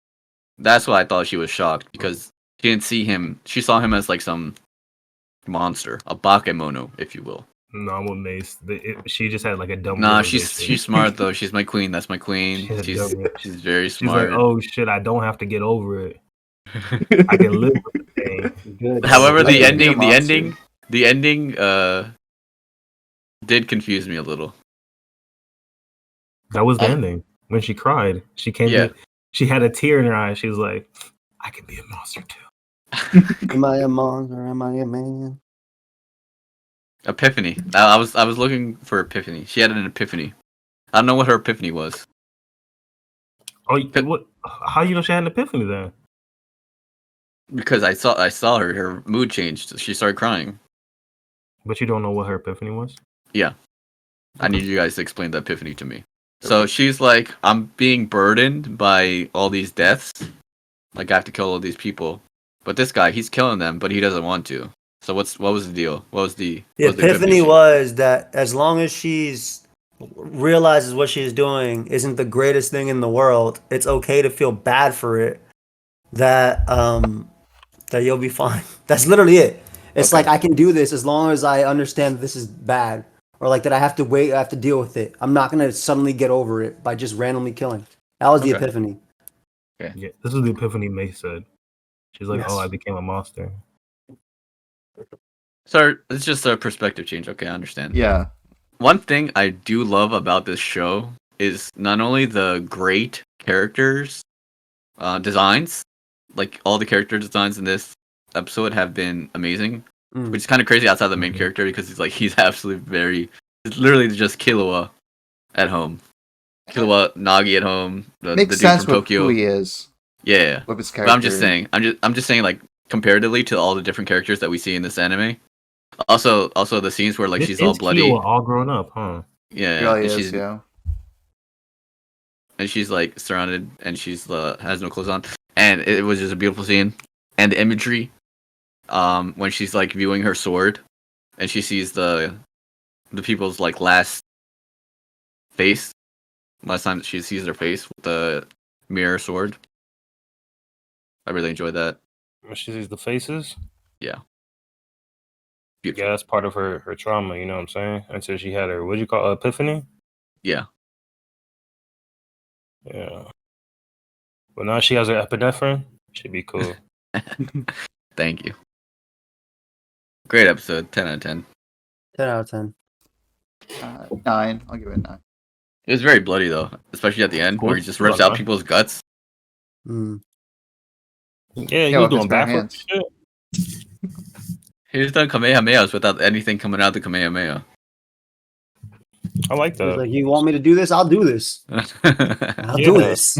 That's why I thought she was shocked because she didn't see him. She saw him as like some monster, a bakemono, if you will. No, I'm with Mace. She just had like a dumb. Nah, realization. she's smart though. She's my queen. That's my queen. She's a dumb- She's very She's smart. like, oh shit, I don't have to get over it. I can live with the thing. Good. However, Like, the be a ending monster. did confuse me a little. That was the ending when she cried. She came. Yeah. She had a tear in her eye. She was like, I can be a monster too. Am I a monster? Am I a man? Epiphany. I was looking for epiphany. She had an epiphany. I don't know what her epiphany was. Oh, what? How you know she had an epiphany then? Because I saw her. Her mood changed. She started crying. But you don't know what her epiphany was? Yeah. I need you guys to explain the epiphany to me. So she's like, I'm being burdened by all these deaths. Like I have to kill all these people. But this guy, he's killing them, but he doesn't want to. So what was the deal? What was the epiphany was that as long as she's realizes what she's doing isn't the greatest thing in the world, it's okay to feel bad for it. That you'll be fine. That's literally it. It's Okay. like I can do this as long as I understand that this is bad. or like that I have to wait, I have to deal with it. I'm not gonna suddenly get over it by just randomly killing. That was the Okay. epiphany. Yeah, this is the epiphany May said. She's like, Yes. "Oh, I became a monster." So it's just a perspective change. Okay, I understand. Yeah. One thing I do love about this show is not only the great characters, designs, like all the character designs in this episode have been amazing, Mm. which is kind of crazy outside the main Mhm. character because he's absolutely it's literally just Killua at home. Killua Nagi at home, the Makes dude sense from with Tokyo. who he is, Yeah. with his But character. I'm just saying like comparatively to all the different characters that we see in this anime. Also the scenes where like This she's all is bloody. Killua all grown up, huh? Yeah, Really and is, yeah. she's like surrounded and she's has no clothes on. And it was just a beautiful scene. And the imagery, when she's like viewing her sword and she sees the people's like last time she sees their face with the mirror sword. I really enjoyed that. When she sees the faces. Beautiful. Yeah, that's part of her trauma. You know what I'm saying? Until she had her, what do you call epiphany? Yeah. Yeah. But now she has her epinephrine. Should be cool. Thank you. Great episode. 10 out of 10. 10 out of 10. 9. I'll give it a 9. It was very bloody though, especially at the end where he just rips out people's guts. Mm. Yeah, he Yeah, was with his doing bare backwards hands. shit. He just done Kamehamehas without anything coming out the Kamehameha. I like He was that. like, you want me to do this? I'll do this. I'll do Yeah. this.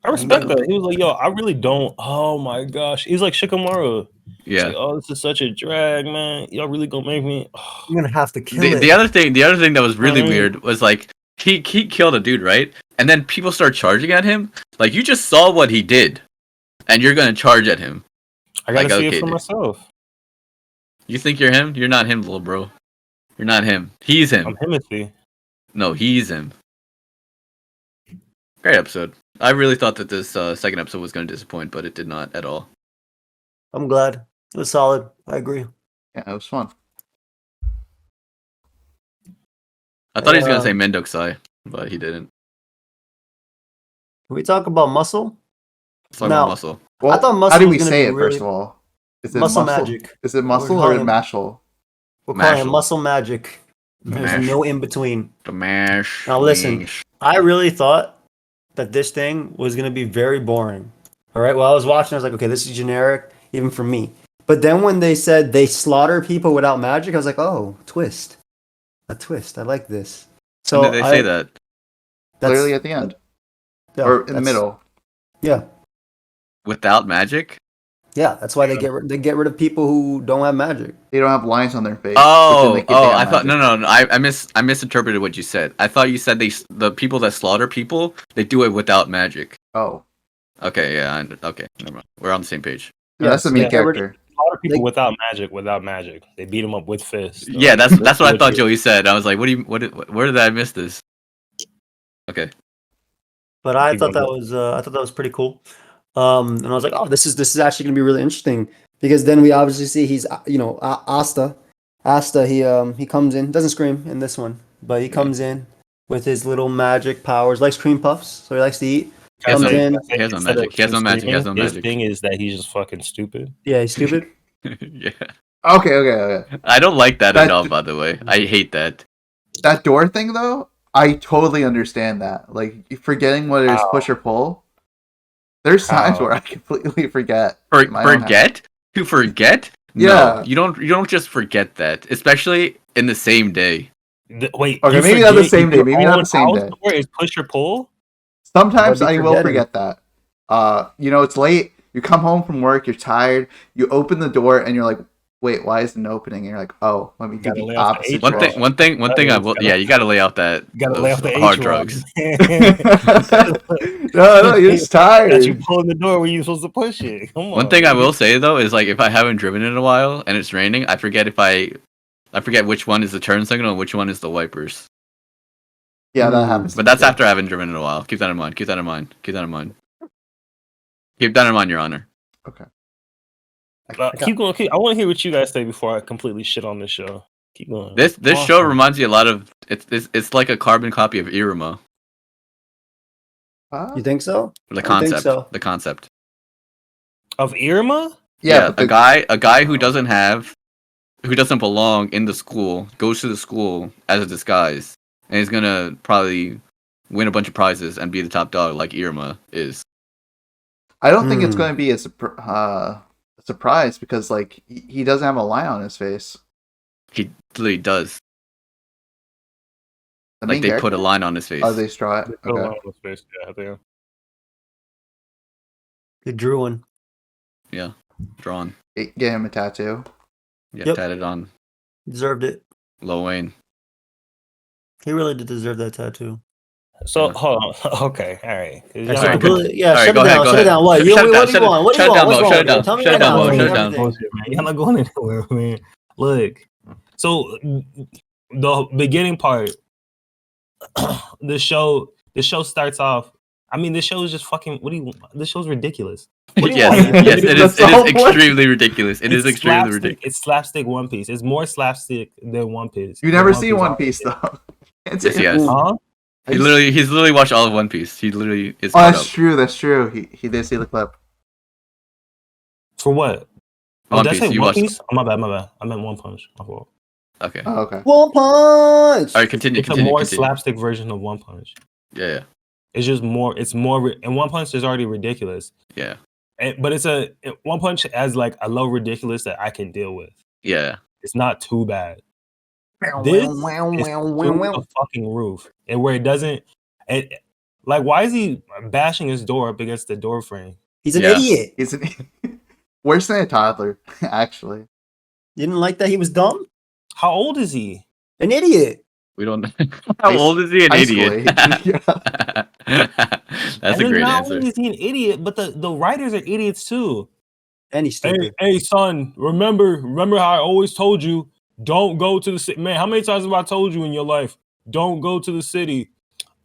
I respect that. He was like, "Yo, I really don't." Oh my gosh, he's like Shikamaru. He's Yeah. like, "Oh, this is such a drag, man. Y'all really gonna make me?" I'm gonna have to kill it. The other thing that was really Mhm. weird was like he killed a dude, right? And then people start charging at him. Like you just saw what he did, and you're gonna charge at him. I gotta Like, see okay, it for dude. myself. You think you're him? You're not him, little bro. You're not him. He's him. I'm Himothy. No, he's him. Great episode. I really thought that this second episode was going to disappoint, but it did not at all. I'm glad. It was solid. I agree. Yeah, it was fun. I thought he was going to say Mendokusai, but he didn't. Can we talk about muscle? Let's talk No. about muscle. Well, I thought muscle how do was we gonna say be it, really- first of all? Is it Muscle muscle? magic. Is it muscle We're or calling- mashal? We're calling it Mashle. muscle magic. There's Mash. no in between. The mash. Now listen. wings. I really thought that this thing was gonna be very boring. All right. Well, I was watching. I was like, okay, this is generic, even for me. But then when they said they slaughter people without magic, I was like, oh, twist, a twist. I like this. So When did they say that? That's, Clearly at the end. yeah, or in the that's- middle. Yeah, Without magic? yeah. That's why they get rid of people who don't have magic. They don't have lines on their face. but then they think they have I thought magic. no. I misinterpreted what you said. I thought you said the people that slaughter people, they do it without magic. Oh, Okay, yeah, okay, never mind. We're on the same page. yeah, that's the main Yeah. character. A lot of people They- without magic. They beat him up with fists. They're Yeah, like, that's what I thought you- Joey said. I was like, where did I miss this? Okay. But I Keep thought that going. was pretty cool. And I was like, oh, this is actually gonna be really interesting because then we obviously see he's Asta. He comes in, doesn't scream in this one, but he comes in with his little magic powers, likes cream puffs, so he likes to eat. He has Comes no- in. he has no Instead magic. of He has no him magic. He has no screaming, his magic. thing is that he's just fucking stupid. Yeah, he's stupid. Yeah. Okay. I don't like that That- at all, by the way. I hate that. That door thing, though, I totally understand that. Like, forgetting whether it's How? push or pull. There's times How? where I completely forget. For, my own forget? To forget? Yeah. No, you don't just forget that, especially in the same day. Wait. Okay, you maybe not the forget same day, your maybe not the own same house day. door is push or pull. Sometimes What are I you will forgetting? forget that. It's late. You come home from work. You're tired. You open the door and you're like, "Wait, why isn't it opening?" And you're like, "Oh, let me do Gotta the lay off the opposite." H One Bro. thing I will. Yeah, you got to lay out that. You gotta those lay off the hard H drugs. no, you're just tired. Got you pulling the door when you're supposed to push it. Come on. One thing I will say though is like if I haven't driven in a while and it's raining, I forget which one is the turn signal and which one is the wipers. Yeah, that happens. But that's after I haven't driven in a while. Keep that in mind. Keep that in mind, Your Honor. Okay. Keep going. I want to hear what you guys say before I completely shit on this show. Keep going. This show Awesome. reminds me a lot of it's like a carbon copy of Iruma. You think so? The I think concept. so. The concept. Of Irma? Yeah, but a guy who doesn't belong in the school goes to the school as a disguise, and he's gonna probably win a bunch of prizes and be the top dog like Irma is. I don't think it's going to be a surprise because like he doesn't have a line on his face. He literally does. The Like main they character? put a line on his face. Oh, they straw it. Put a line Okay. on his face. Yeah, there. They drew one. Yeah, drawn. Get him a tattoo. Yeah, Yep. tatted on. Deserved it. Lil Wayne. He really did deserve that tattoo. So Yeah. hold on. Okay, all right. 'Cause That's y'all Sorry, not good. going- yeah, All right, shut go it ahead, down. go Shut it ahead. down. What? Shut You, it what down, do shut you it- want? What do shut you it want? down, What's bro, wrong shut with it you? down, Tell me shut right it down, now. bro, Tell me shut it down. everything. Bullshit, man. Y'all not going anywhere, man. Look, so the beginning part, the show starts off. I mean, the show is just fucking. What do you? The show's ridiculous. What do you Yes, want, man? yes, it is. That's It the is whole point. extremely ridiculous. It is It's extremely slapstick. ridiculous. It's slapstick One Piece. It's more slapstick than One Piece. You than never see One already Piece is. though. Can't Yes, say- he has. Huh? He's literally watched all of One Piece. He literally is Oh, caught that's up. true. That's true. He did see the clip. For what? Oh, One did I Piece. say You One watched. Piece? Oh, my bad. I meant One Punch. My fault. Okay. Oh, okay. One punch. All right. Continue. It's a Continue. more Continue. slapstick version of One Punch. Yeah. It's just more. It's more. And One Punch is already ridiculous. Yeah. But One Punch has like a low ridiculous that I can deal with. Yeah. It's not too bad. This is through the fucking roof, and where it doesn't. Like, why is he bashing his door up against the door frame? He's an Yeah. idiot. He's an worse than a toddler, actually. You didn't like that he was dumb? How old is he? An idiot. We don't. How old is he? An High school idiot. age. Yeah. That's And a then great not answer. only is he an idiot, but the writers are idiots too. And he's stupid. Hey, son, remember how I always told you, don't go to the city. Man, how many times have I told you in your life, don't go to the city?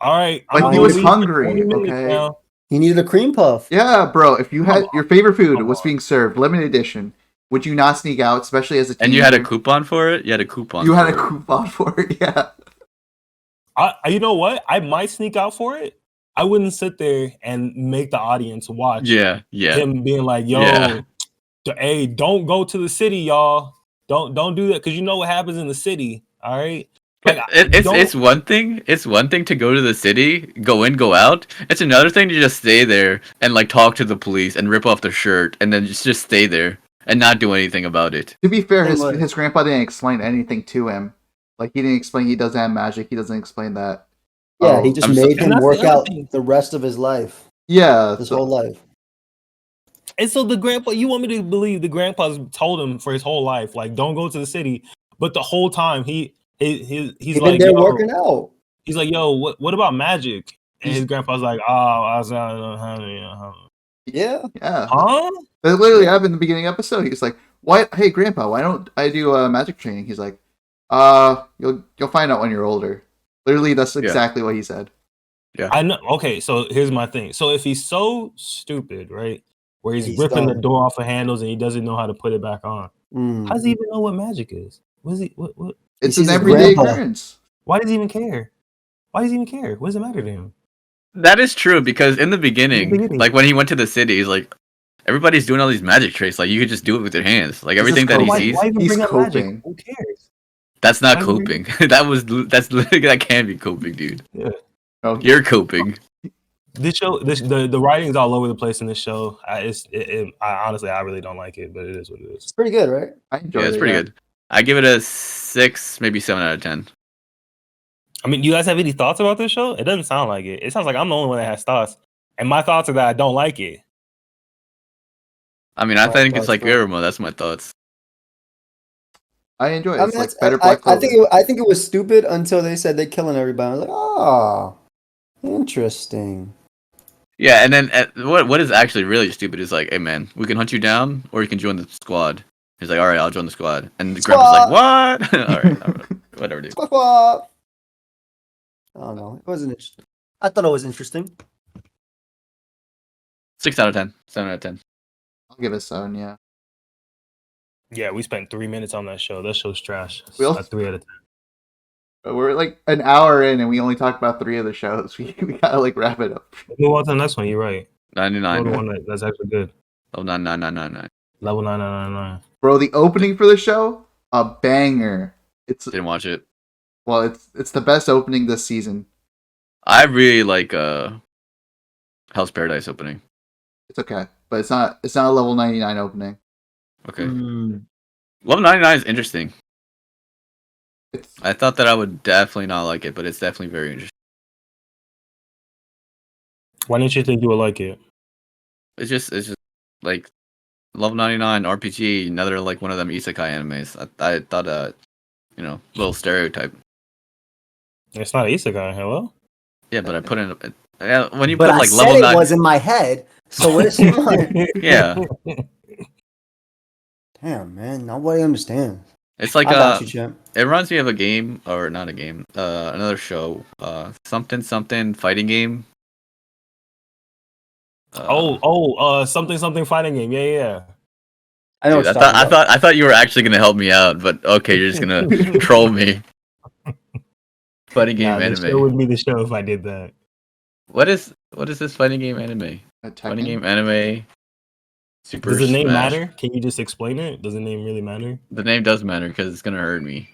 All right, But I'm he gonna was leave in hungry, 20 minutes okay? now. He needed a cream puff. Yeah, bro. If you had your favorite food Come was on. being served, limited edition, would you not sneak out, especially as a teenager? And you had a coupon for it. You had a coupon. You had a for it. coupon for it, yeah. You know what? I might sneak out for it. I wouldn't sit there and make the audience watch Yeah. Yeah. him being like, "Yo, Yeah. hey, don't go to the city, y'all. Don't do that because you know what happens in the city. All right." Like, It's one thing. It's one thing to go to the city, go in, go out. It's another thing to just stay there and like talk to the police and rip off their shirt and then just stay there and not do anything about it. To be fair, Thing was- his grandpa didn't explain anything to him. Like, he didn't explain he doesn't have magic. He doesn't explain that. Yeah, he just I'm so- made And him that's work the other out thing. the rest of his life. Yeah. His so- whole life. And so the grandpa, you want me to believe the grandpa's told him for his whole life, like, don't go to the city. But the whole time he's He's been like, there yo, working out. he's like, yo, what about magic? And his grandpa's like, oh, I don't have any. Yeah. yeah. Huh? That literally happened in the beginning of the episode. He's like, "Why? Hey, Grandpa, why don't I do magic training?" He's like, you'll find out when you're older." Literally, that's exactly what he said. I know. Okay, so here's my thing. So if he's so stupid, right, where he's ripping the dumb. door off of handles and he doesn't know how to put it back on, how does he even know what magic is? What is he? What? It's sees an his everyday grandpa. occurrence. Why does he even care? Why does he even care? What does it matter to him? That is true because in the beginning, beginning. like when he went to the city, he's like, everybody's doing all these magic tricks. Like you could just do it with your hands. Like This is everything that he coping. sees. Why even He's bring up magic? coping. Who cares? That's not why coping. would that's literally that can be coping, dude. Oh, You're coping. This show, the writing's all over the place in this show. I honestly, I really don't like it, but it is what it is. It's pretty good, right? I enjoyed Yeah, it. it's pretty good. I give it a 6, maybe 7 out of 10. I mean, do you guys have any thoughts about this show? It doesn't sound like it. It sounds like I'm the only one that has thoughts, and my thoughts are that I don't like it. I mean, I Oh, think it's thoughts, like bro. Iruma. That's my thoughts. I enjoy it. I It's mean, like it's- better Black I Clover. think it was stupid until they said they're killing everybody. I was like, oh, interesting. Yeah, and then what is actually really stupid is like, hey man, we can hunt you down, or you can join the squad. He's like, all right, I'll join the squad, and the grandpa's like, what? all right, whatever, dude. Squawk, squawk. I don't know. It wasn't interesting. I thought it was interesting. 6 out of 10. 7 out of 10. I'll give it 7, yeah. Yeah, we spent 3 minutes on that show. That show's trash. We also- 3 out of 10. We're like an hour in, and we only talked about 3 of the shows. We gotta like wrap it up. Move on to the next one. You're right. 99. Go to one that's actually good. Oh, 99999. Level 9999. Bro, the opening for the show, a banger. It's Didn't watch it. well, it's the best opening this season. I really like Hell's Paradise opening. It's okay, but it's not a level 99 opening. Okay. Mm. Level 99 is interesting. It's I thought that I would definitely not like it, but it's definitely very interesting. Why didn't you think you would like it? It's just like level 99 RPG, another like one of them isekai animes. I thought little stereotype. It's not isekai. Hello. Yeah, but I put in when you But put I like said level it 9. was in my head. So what is she want? Yeah, Damn, man. Nobody understands. it's like I got you, champ. it reminds me of a game or not a game, another show, something fighting game. Something fighting game. Yeah. I know Dude, what you're talking about. I thought you were actually gonna help me out, but okay, you're just gonna troll me. Fighting game Nah, the anime. show would be the show if I did that. What is this fighting game anime? a Fighting Tekken. game anime. Super Does the name Smash. matter? Can you just explain it? Does the name really matter? The name does matter because it's gonna hurt me.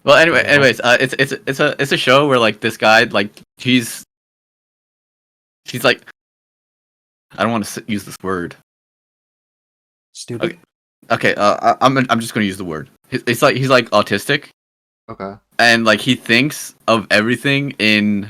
Well, anyways, it's a show where like this guy like she's like I don't want to use this word. Stupid. Okay, I'm just gonna use the word. It's like he's like autistic Okay. and like he thinks of everything in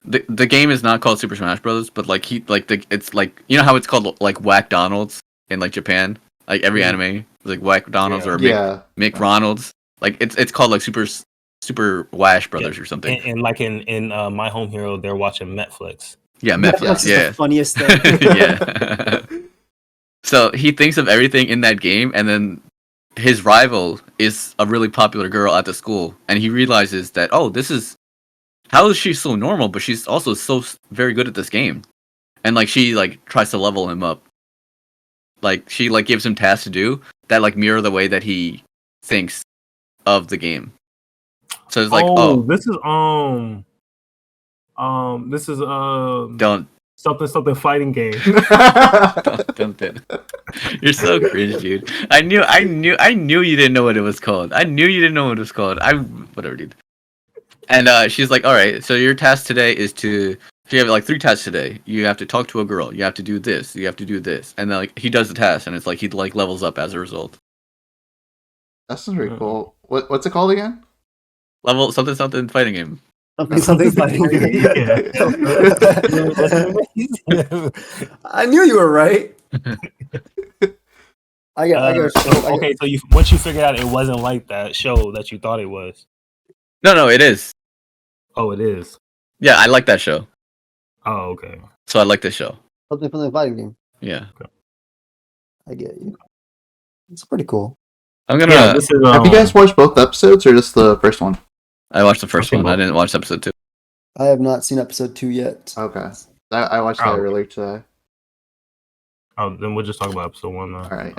the game is not called Super Smash Bros. But like it's like you know how it's called like Whack Donald's in like Japan. Like every anime is like Whack Donald's or Yeah. Mick Ronald's. Like it's called like Super Wash Brothers or something. And like in My Home Hero, they're watching Netflix. Yeah, Netflix Netflix. is Yeah, the funniest thing. yeah. So he thinks of everything in that game, and then his rival is a really popular girl at the school, and he realizes that how is she so normal, but she's also so very good at this game, and like she like tries to level him up. Like she like gives him tasks to do that like mirror the way that he thinks of the game. So it's like this is don't something fighting game. don't. You're so cringe, dude. I knew you didn't know what it was called. Whatever, dude. And she's like, all right, so your task today is to. So you have like 3 tasks today. You have to talk to a girl. You have to do this. You have to do this. And then like he does the task, and it's like he like levels up as a result. That's very cool. What's it called again? Level something fighting game. Something funny. I knew you were right. Okay, so once you figured out it wasn't like that show that you thought it was. No, it is. Oh, it is. Yeah, I like that show. Oh, okay. So I like this show. Something from the fighting game. Yeah. I get you. It's pretty cool. I'm gonna. Yeah, this is, Have you guys watched both episodes or just the first one? I watched the first Okay, one. I didn't watch episode 2. I have not seen episode 2 yet. Okay. I watched that earlier today. Oh, then we'll just talk about episode 1 now. All right.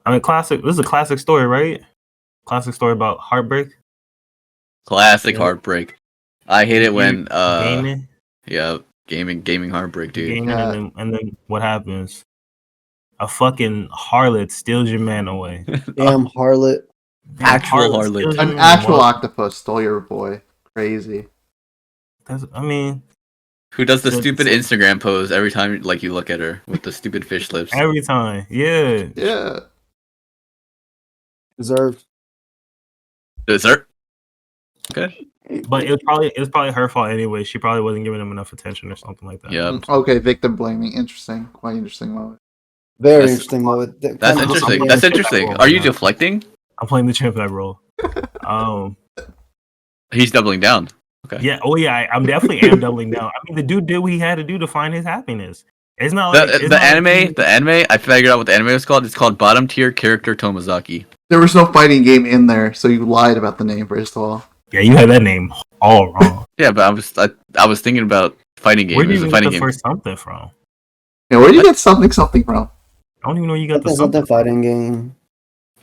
I mean, classic. This is a classic story, right? Classic story about heartbreak. Classic Yeah. heartbreak. I hate it when Gaming. yeah, gaming heartbreak, dude. Gaming, Yeah. and then what happens? A fucking harlot steals your man away. Damn harlot. Actual harlot. steals your An man actual away. octopus stole your boy. Crazy. I mean, Who does the So- stupid Instagram pose every time like you look at her with the stupid fish lips? every time, yeah. Yeah. Deserved. Dessert. Okay. But it was probably her fault anyway. She probably wasn't giving him enough attention or something like that. Yeah. Okay, victim blaming. Interesting. Quite interesting moment. Very That's- interesting moment. That's interesting. That's interesting. Are you deflecting? I'm playing the champ that role. He's doubling down. Yeah. Oh yeah. I'm definitely am doubling down. I mean, the dude did what he had to do to find his happiness. It's not like it's The not anime. Like, I figured out what the anime was called. It's called Bottom Tier Character Tomozaki. There was no fighting game in there, so you lied about the name first of all. yeah, you had that name all wrong. Yeah, but I was thinking about fighting game. Where did It was you a get fighting the game. first something from? Yeah, where do you get something from? don't even know you got the Something fighting game.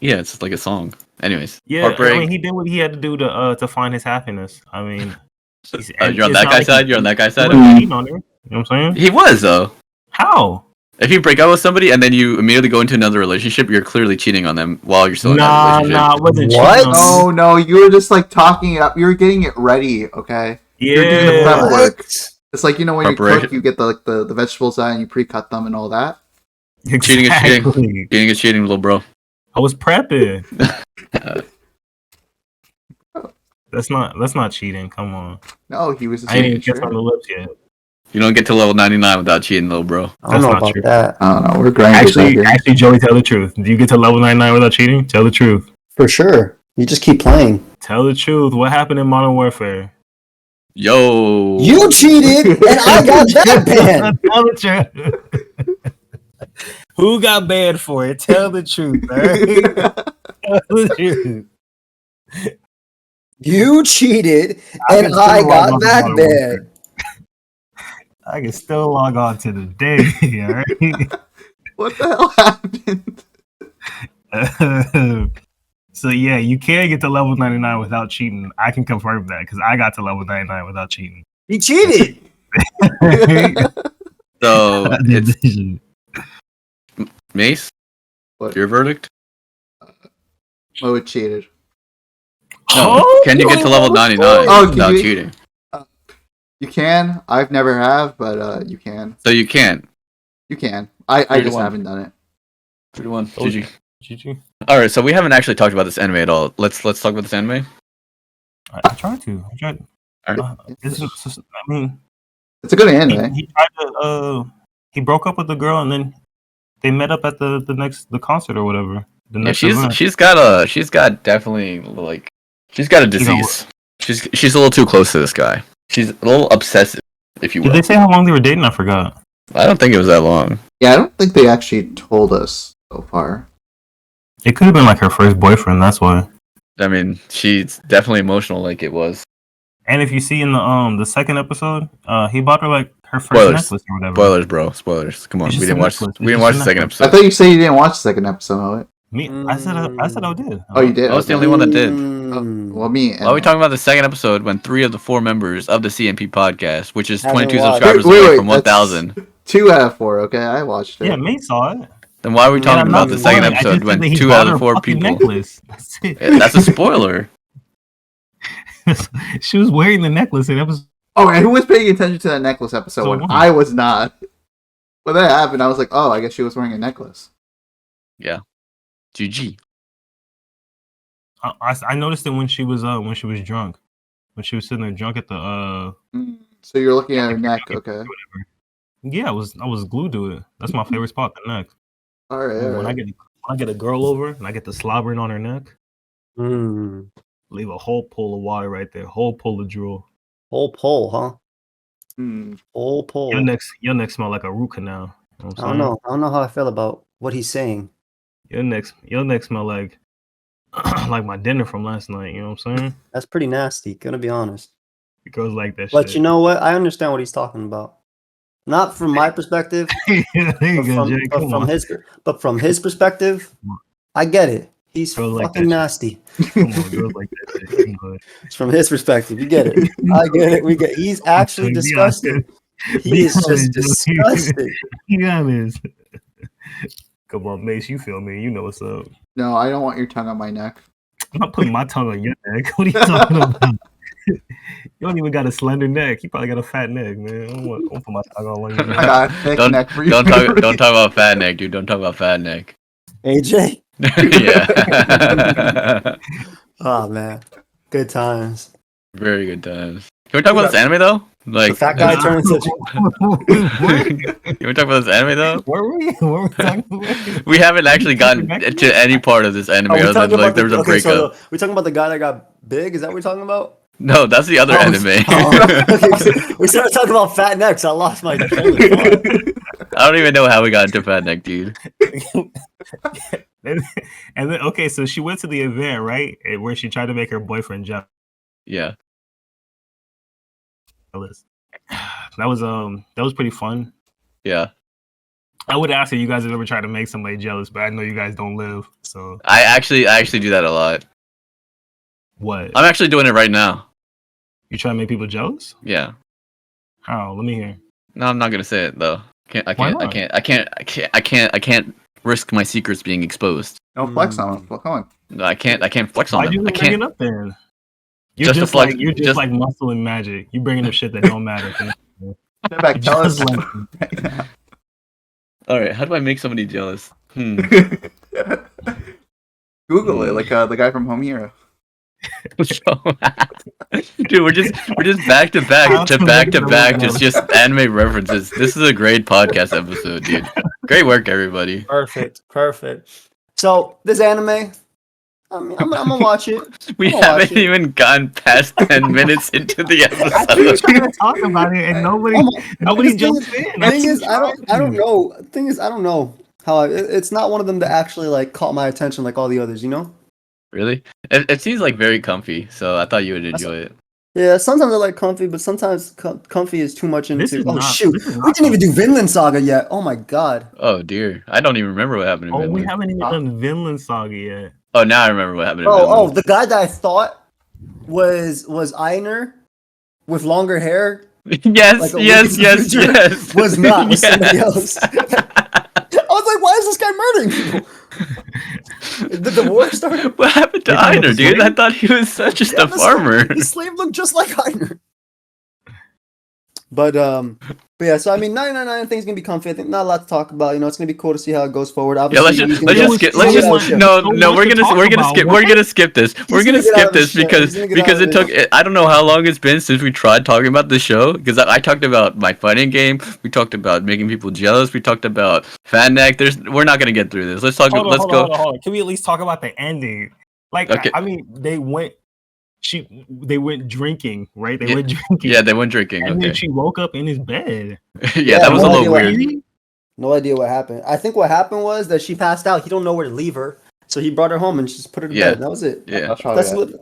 Yeah, it's like a song. Anyways, Yeah, Heartbreak. I mean, he did what he had to do to find his happiness. I mean, You're on that guy's side. You're on that guy's he side. wasn't cheating on her. You know what I'm saying? He was though. How? If you break up with somebody and then you immediately go into another relationship, you're clearly cheating on them while you're still in that relationship. I wasn't What? cheating on him. No, you were just like talking it up. You were getting it ready, okay? You're doing the prep Yeah. work. It's like, you know, when you cook, Preparation. you get the vegetables out and you pre-cut them and all that. Cheating is cheating. Exactly. Cheating is cheating, little bro. I was prepping. That's not cheating. Come on. No, he was just I ain't even making kiss on the sure. lips yet. You don't get to level 99 without cheating, little bro. I don't know That's not about true. that. I don't know. We're grinders out here. Actually, Joey, tell the truth. Do you get to level 99 without cheating? Tell the truth. For sure. You just keep playing. Tell the truth. What happened in Modern Warfare? Yo. You cheated, and I got that banned. Tell the truth. Who got banned for it? Tell the truth, alright? Tell the truth. You cheated, I and can I still log got on to that Modern banned. I can still log on to the day, alright? What the hell happened? So yeah, you can get to level 99 without cheating. I can confirm that because I got to level 99 without cheating. He cheated. So it's Decision. Mace. What? Your verdict? Moet cheated. No. Oh, Can you get to level 99 Oh, can without you- cheating? You can. I've never have, but you can. So you can't. You can. I 3 to just 1. haven't done it. 3 to 1. Oh. GG. GG. All right, so we haven't actually talked about this anime at all. Let's talk about this anime. I tried to. All right. I mean, It's a good anime. he tried to. He broke up with the girl, and then they met up at the concert or whatever. The Yeah, next event. she's got a disease. She's a little too close to this guy. She's a little obsessive, if you will. Did they say how long they were dating? I forgot. I don't think it was that long. Yeah, I don't think they actually told us so far. It could have been like her first boyfriend. That's why. I mean, she's definitely emotional, like it was. And if you see in the second episode, he bought her like her first Spoilers. necklace or whatever. Spoilers, bro. Spoilers. Come on, It's we just didn't a watch. necklace. We didn't It's watch just the a second I episode. thought you said you didn't watch the second episode of it. Me, I said I did. Oh, you did? I was the Okay. only one that did. Well, me. Why are we talking about the second episode when 3 of the 4 members of the CMP podcast, which is Haven't 22 watched. subscribers Wait, away wait, from that's- 1,000, 2 out of 4, okay? I watched it. Yeah, May saw it. then why are we talking I'm about not the second spoiling. I just episode said when that he 2 bought out her of 4 fucking people? necklace. That's it. Yeah, that's a spoiler. She was wearing the necklace in episode. Oh, and who was paying attention to that necklace episode So when what? I was not? When that happened, I was like, oh, I guess she was wearing a necklace. GG. I noticed it when she was drunk, when she was sitting there drunk at the So you're looking at her neck, okay? Yeah, I was glued to it. That's my favorite spot, the neck. All right. When I get a girl over and I get the slobbering on her neck, Mm. leave a whole pool of water right there, whole pool of drool. Whole pole, huh? Hmm. Whole pole. Your neck smell like a root canal. You know what I I'm don't saying? know. I don't know how I feel about what he's saying. Your neck smell like like my dinner from last night. You know what I'm saying? That's pretty nasty. Gonna be honest. It goes like that. But shit. you know what? I understand what he's talking about. Not from my perspective, There you go, Jay. Come on. but from his perspective, I get it. He's Goes like fucking that nasty. Come on, girls like that. Shit. Come on. It's from his perspective. You get it. I get it. We get. He's actually Be disgusting. honest. He Be is just honest, Joey. disgusting. Be honest. Come on, Mace. You feel me? You know what's up. No, I don't want your tongue on my neck. I'm not putting my tongue on your neck. What are you talking about? You don't even got a slender neck. You probably got a fat neck, man. I don't put my tongue on your I neck. got a thick Don't neck for you. don't talk about fat neck, dude. Don't talk about fat neck. AJ. Yeah. Oh man, good times. Very good times. Can we talk about this anime though? Like The fat guy turned into. Can we talk about this anime though? What were we talking about? We haven't actually gotten to any part of this anime Are we other talking than like about there was a breakup. So we talking about the guy that got big? Is that what we're talking about? No, that's the other anime. Okay, we started talking about fat necks. I lost my train of thought. I don't even know how we got into fat neck, dude. And then okay, so she went to the event, right? Where she tried to make her boyfriend jealous. Yeah. That was pretty fun. Yeah. I would ask if you guys have ever tried to make somebody jealous, but I know you guys don't live. So I actually do that a lot. what? I'm actually doing it right now. You try to make people jealous? Yeah. How? Let me hear. No, I'm not gonna say it though. Why not? I can't risk my secrets being exposed. No flex on them. Come on. No, I can't flex on Why'd you them. I bring it can't. up then? You're Just to just flex- like you're just, just- like muscle and magic. You bringing up shit that don't matter. Step back. Tell us. Just like- All right, how do I make somebody jealous? Google it, like the guy from Home Hero. Dude, we're just back to back to back to back. Just anime references. This is a great podcast episode, dude. Great work, everybody. Perfect. So this anime, I mean, I'm gonna watch it. We I'm gonna watch haven't it. even gotten past 10 minutes into the I keep episode. trying to talk about it, and nobody The jumps in. thing is, I don't know. Thing is, I don't know how. It's not one of them that actually like caught my attention like all the others. You know? Really? It seems like very comfy, so I thought you would enjoy it. Yeah. Sometimes I like comfy, but sometimes comfy is too much This into. is Oh not- shoot! this is We not didn't even do Vinland Saga yet. Oh my god. Oh dear, I don't even remember what happened in Oh, we Vinland. haven't even done Vinland Saga yet. Oh, now I remember what happened in Oh, Vinland. the guy that I thought was Einer with longer hair Yes, like a yes, week in the yes, future yes. was not. Was Yes. somebody else. I was like, why is this guy murdering people? Did the war start? What happened to You're talking about Einer, the dude? I slave? thought he was just Yeah, a farmer. The slave looked just like Einer. But yeah, so I mean, 99 things gonna be comfy. I think not a lot to talk about. You know, it's gonna be cool to see how it goes forward. Yeah, Obviously, let's just skip. Let's just no. We're gonna skip this. We're gonna gonna get out skip of his this shit. because He's gonna get out of it took. I don't know how long it's been since we tried talking about the show. Because I talked about my fighting game. We talked about making people jealous. We talked about fan neck. We're not gonna get through this. Let's talk. Hold on, let's hold go. on, hold on, hold on. Can we at least talk about the ending? Like, Okay. I mean, they went drinking, right? They Yeah. went drinking. Yeah, they went drinking. And Okay. then she woke up in his bed. Yeah, that was a no little idea weird. No idea what happened. I think what happened was that she passed out. He don't know where to leave her, so he brought her home and just put her to Yeah. bed. That was it. Yeah. That's probably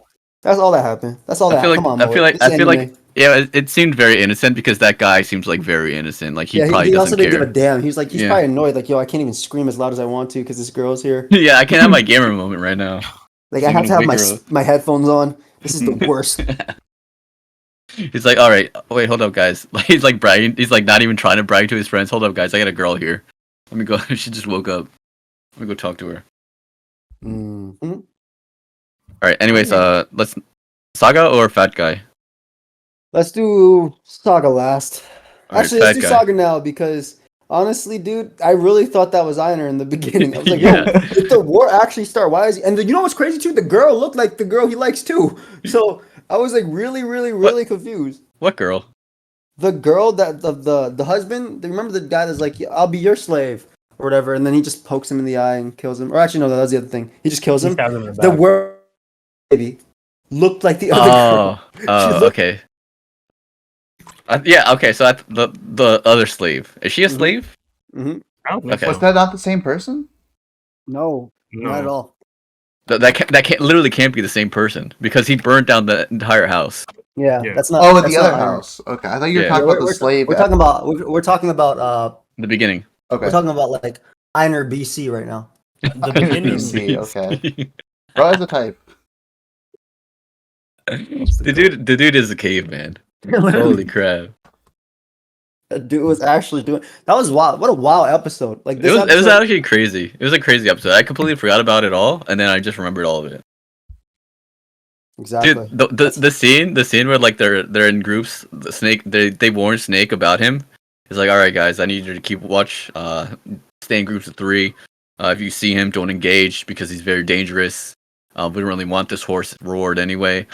That's all that happened. That's all that. I feel like Come on, I feel Moet. like It's I feel like anime. yeah, it seemed very innocent because that guy seems like very innocent. Like he Yeah, probably he also doesn't didn't care. give a damn. He's like, he's Yeah. probably annoyed. Like, yo, I can't even scream as loud as I want to because this girl's here. Yeah, I can't have my gamer moment right now. Like, I have Even to have my bigger. my headphones on. This is the worst. He's like, all right, wait, hold up, guys. He's like bragging. He's like not even trying to brag to his friends. Hold up, guys. I got a girl here. Let me go. She just woke up. Let me go talk to her. Mhm. All right. Anyways, let's Saga or Fat Guy. Let's do Saga last. All right, Actually, let's Fat do Guy. Saga now because honestly, dude, I really thought that was Einer in the beginning. I was like, Yeah. yo, did the war actually start? Why is he? And you know what's crazy too? The girl looked like the girl he likes too. So I was like really confused. What girl? The girl that the husband. Remember the guy that's like, I'll be your slave or whatever, and then he just pokes him in the eye and kills him. Or actually, no, that was the other thing. He just kills him. The word baby looked like the other girl. Oh, looked- okay. Yeah, okay. So the other slave. Is she a Mhm. slave? Hmm. I don't think Okay. Was that not the same person? No, No. not at all. That can't literally can't be the same person because he burned down the entire house. Yeah, Yeah. that's not. Oh, at that's the not other Einer. house. Okay, I thought you were Yeah. talking about the slave. We're talking about. We're talking about. In the beginning. Okay. We're talking about like Einer BC right now. The beginning. See, okay. Bro has a type. The dude is a caveman. Holy crap! That dude was actually doing. That was wild. What a wild episode! Like It this. was episode, actually crazy. It was a crazy episode. I completely forgot about it all, and then I just remembered all of it. exactly. Dude, the scene where like they're in groups. The Snake they warn Snake about him. He's like, all right, guys, I need you to keep watch. Stay in groups of 3. If you see him, don't engage because he's very dangerous. We don't really want this horse roared anyway.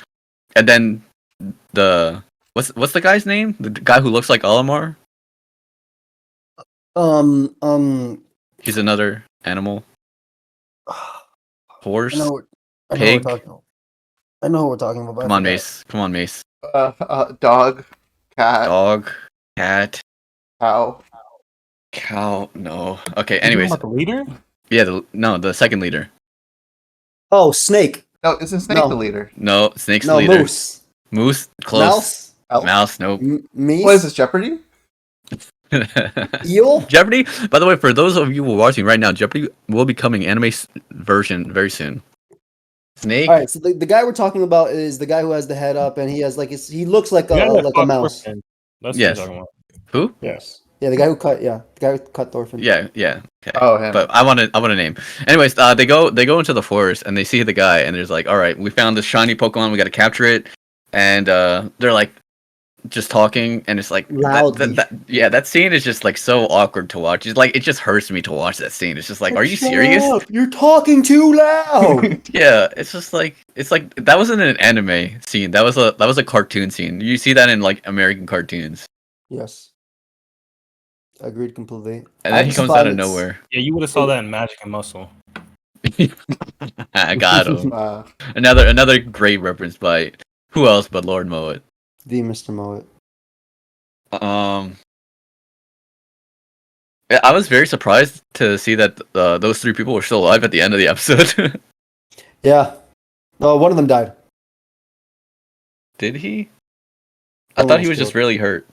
And then what's the guy's name? The guy who looks like Olimar? He's another animal. Horse. I know. What Pig. we're talking about. I know what we're talking about. but I Come on, forgot. Mace. Come on, Mace. Dog, cat, Dog, cat, cow. cow. No. Okay. You talking Anyways, about the leader? yeah. The second leader. Oh, snake. No, isn't Snake No. the leader? No, Snake's No, the leader. moose. Moose. Close. Mouse. Mouse. Nope. Meese. What is this, Jeopardy? Eel? Jeopardy. By the way, for those of you who are watching right now, Jeopardy will be coming version very soon. Snake. All right, so the guy we're talking about is the guy who has the head up, and he has like he looks like Yeah, a mouse. That's what Yes. I'm talking about. Who? Yes. Yeah, the guy who cut Thorfinn. Yeah. Okay. Oh, him. But I want to name. Anyways, they go into the forest and they see the guy and there's like, all right, we found this shiny Pokemon, we got to capture it, and they're like just talking and it's like Loudly. that scene is just like so awkward to watch. It's like it just hurts me to watch that scene. It's just like, are you Shut serious? up, you're talking too loud. Yeah, it's just like that wasn't an anime scene. That was a cartoon scene. You see that in like American cartoons. Yes. Agreed completely. And then he comes out of nowhere. Yeah, you would have saw that in Magic and Muscle. I got him. Uh, Another great reference by who else but Lord Moet. The Mr. Moet. Yeah, I was very surprised to see that those three people were still alive at the end of the episode. Yeah. Oh, one of them died. Did he? I One thought he was was just killed. really hurt.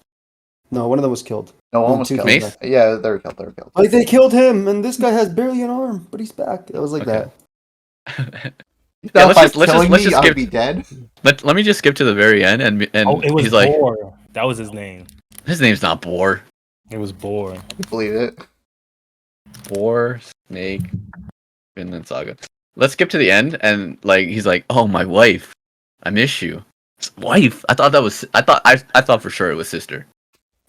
No, one of them was killed. no one was Two killed. Mace? Yeah, they were killed. Like they killed him, and this guy has barely an arm, but he's back. It was like Okay. that. Now, let's if by killing let's me, just I'd skip. be dead. Let me just skip to the very end and Oh, it was he's like, Boar. That was his name. his name's not Boar. It was Boar. I believe it. Boar, Snake, Vinland Saga. Let's skip to the end and like he's like, oh my wife, I miss you. Wife. I thought for sure it was sister,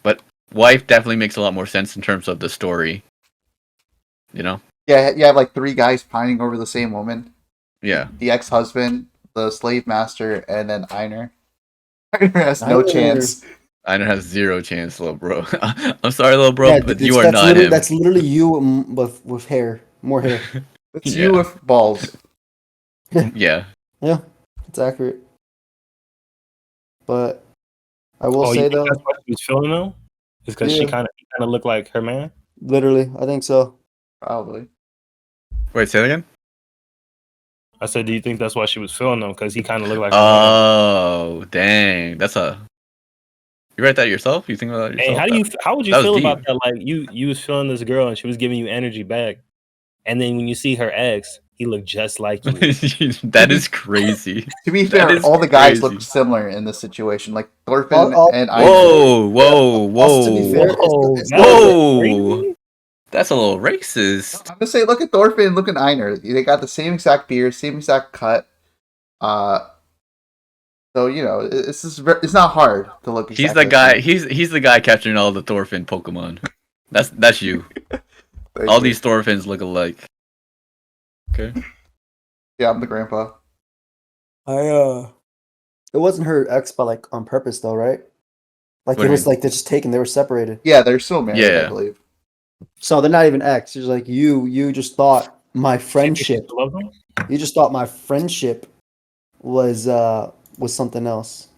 but wife definitely makes a lot more sense in terms of the story. You know? Yeah, you have like three guys pining over the same woman. Yeah. The ex-husband, the slave master, and then Einar. Einar has no Einar. chance. Einar has zero chance, little bro. I'm sorry, little bro, Yeah, but that's- you are that's not literally, him. That's literally you with hair, more hair. It's Yeah. you with balls. Yeah. Yeah, it's accurate. But I will Oh, say you think though, that's why she was feeling though? It's because she Yeah. kind of looked like her man. literally, I think so. Probably. Wait, say that again? I said, do you think that's why she was feeling him? Because he kind of looked like her man. Oh, dang. You write that yourself? You think about that Hey, yourself? how would you that was feel deep. about that? Like you was feeling this girl and she was giving you energy back, and then when you see her ex, he looked just like you. That is crazy. To be That fair, is all the guys crazy. look similar in this situation. Like Thorfinn All- and Einar. Whoa. Also, to be fair, Whoa, it's that not- was Whoa. crazy. That's a little racist. I'm just saying, look at Thorfinn, look at Einar. They got the same exact beard, same exact cut. So you know, it's not hard to look. He's exactly the guy. same. He's the guy capturing all the Thorfinn Pokemon. That's you. Thank All you. these Thorfinns look alike. Okay. Yeah, I'm the grandpa. It wasn't her ex, but like on purpose though, right? Like What do it you was mean? like they're just taken. They were separated. Yeah, they're still married, Yeah. I believe. So they're not even ex. She's like you just thought my friendship. Love him. You just thought my friendship was something else.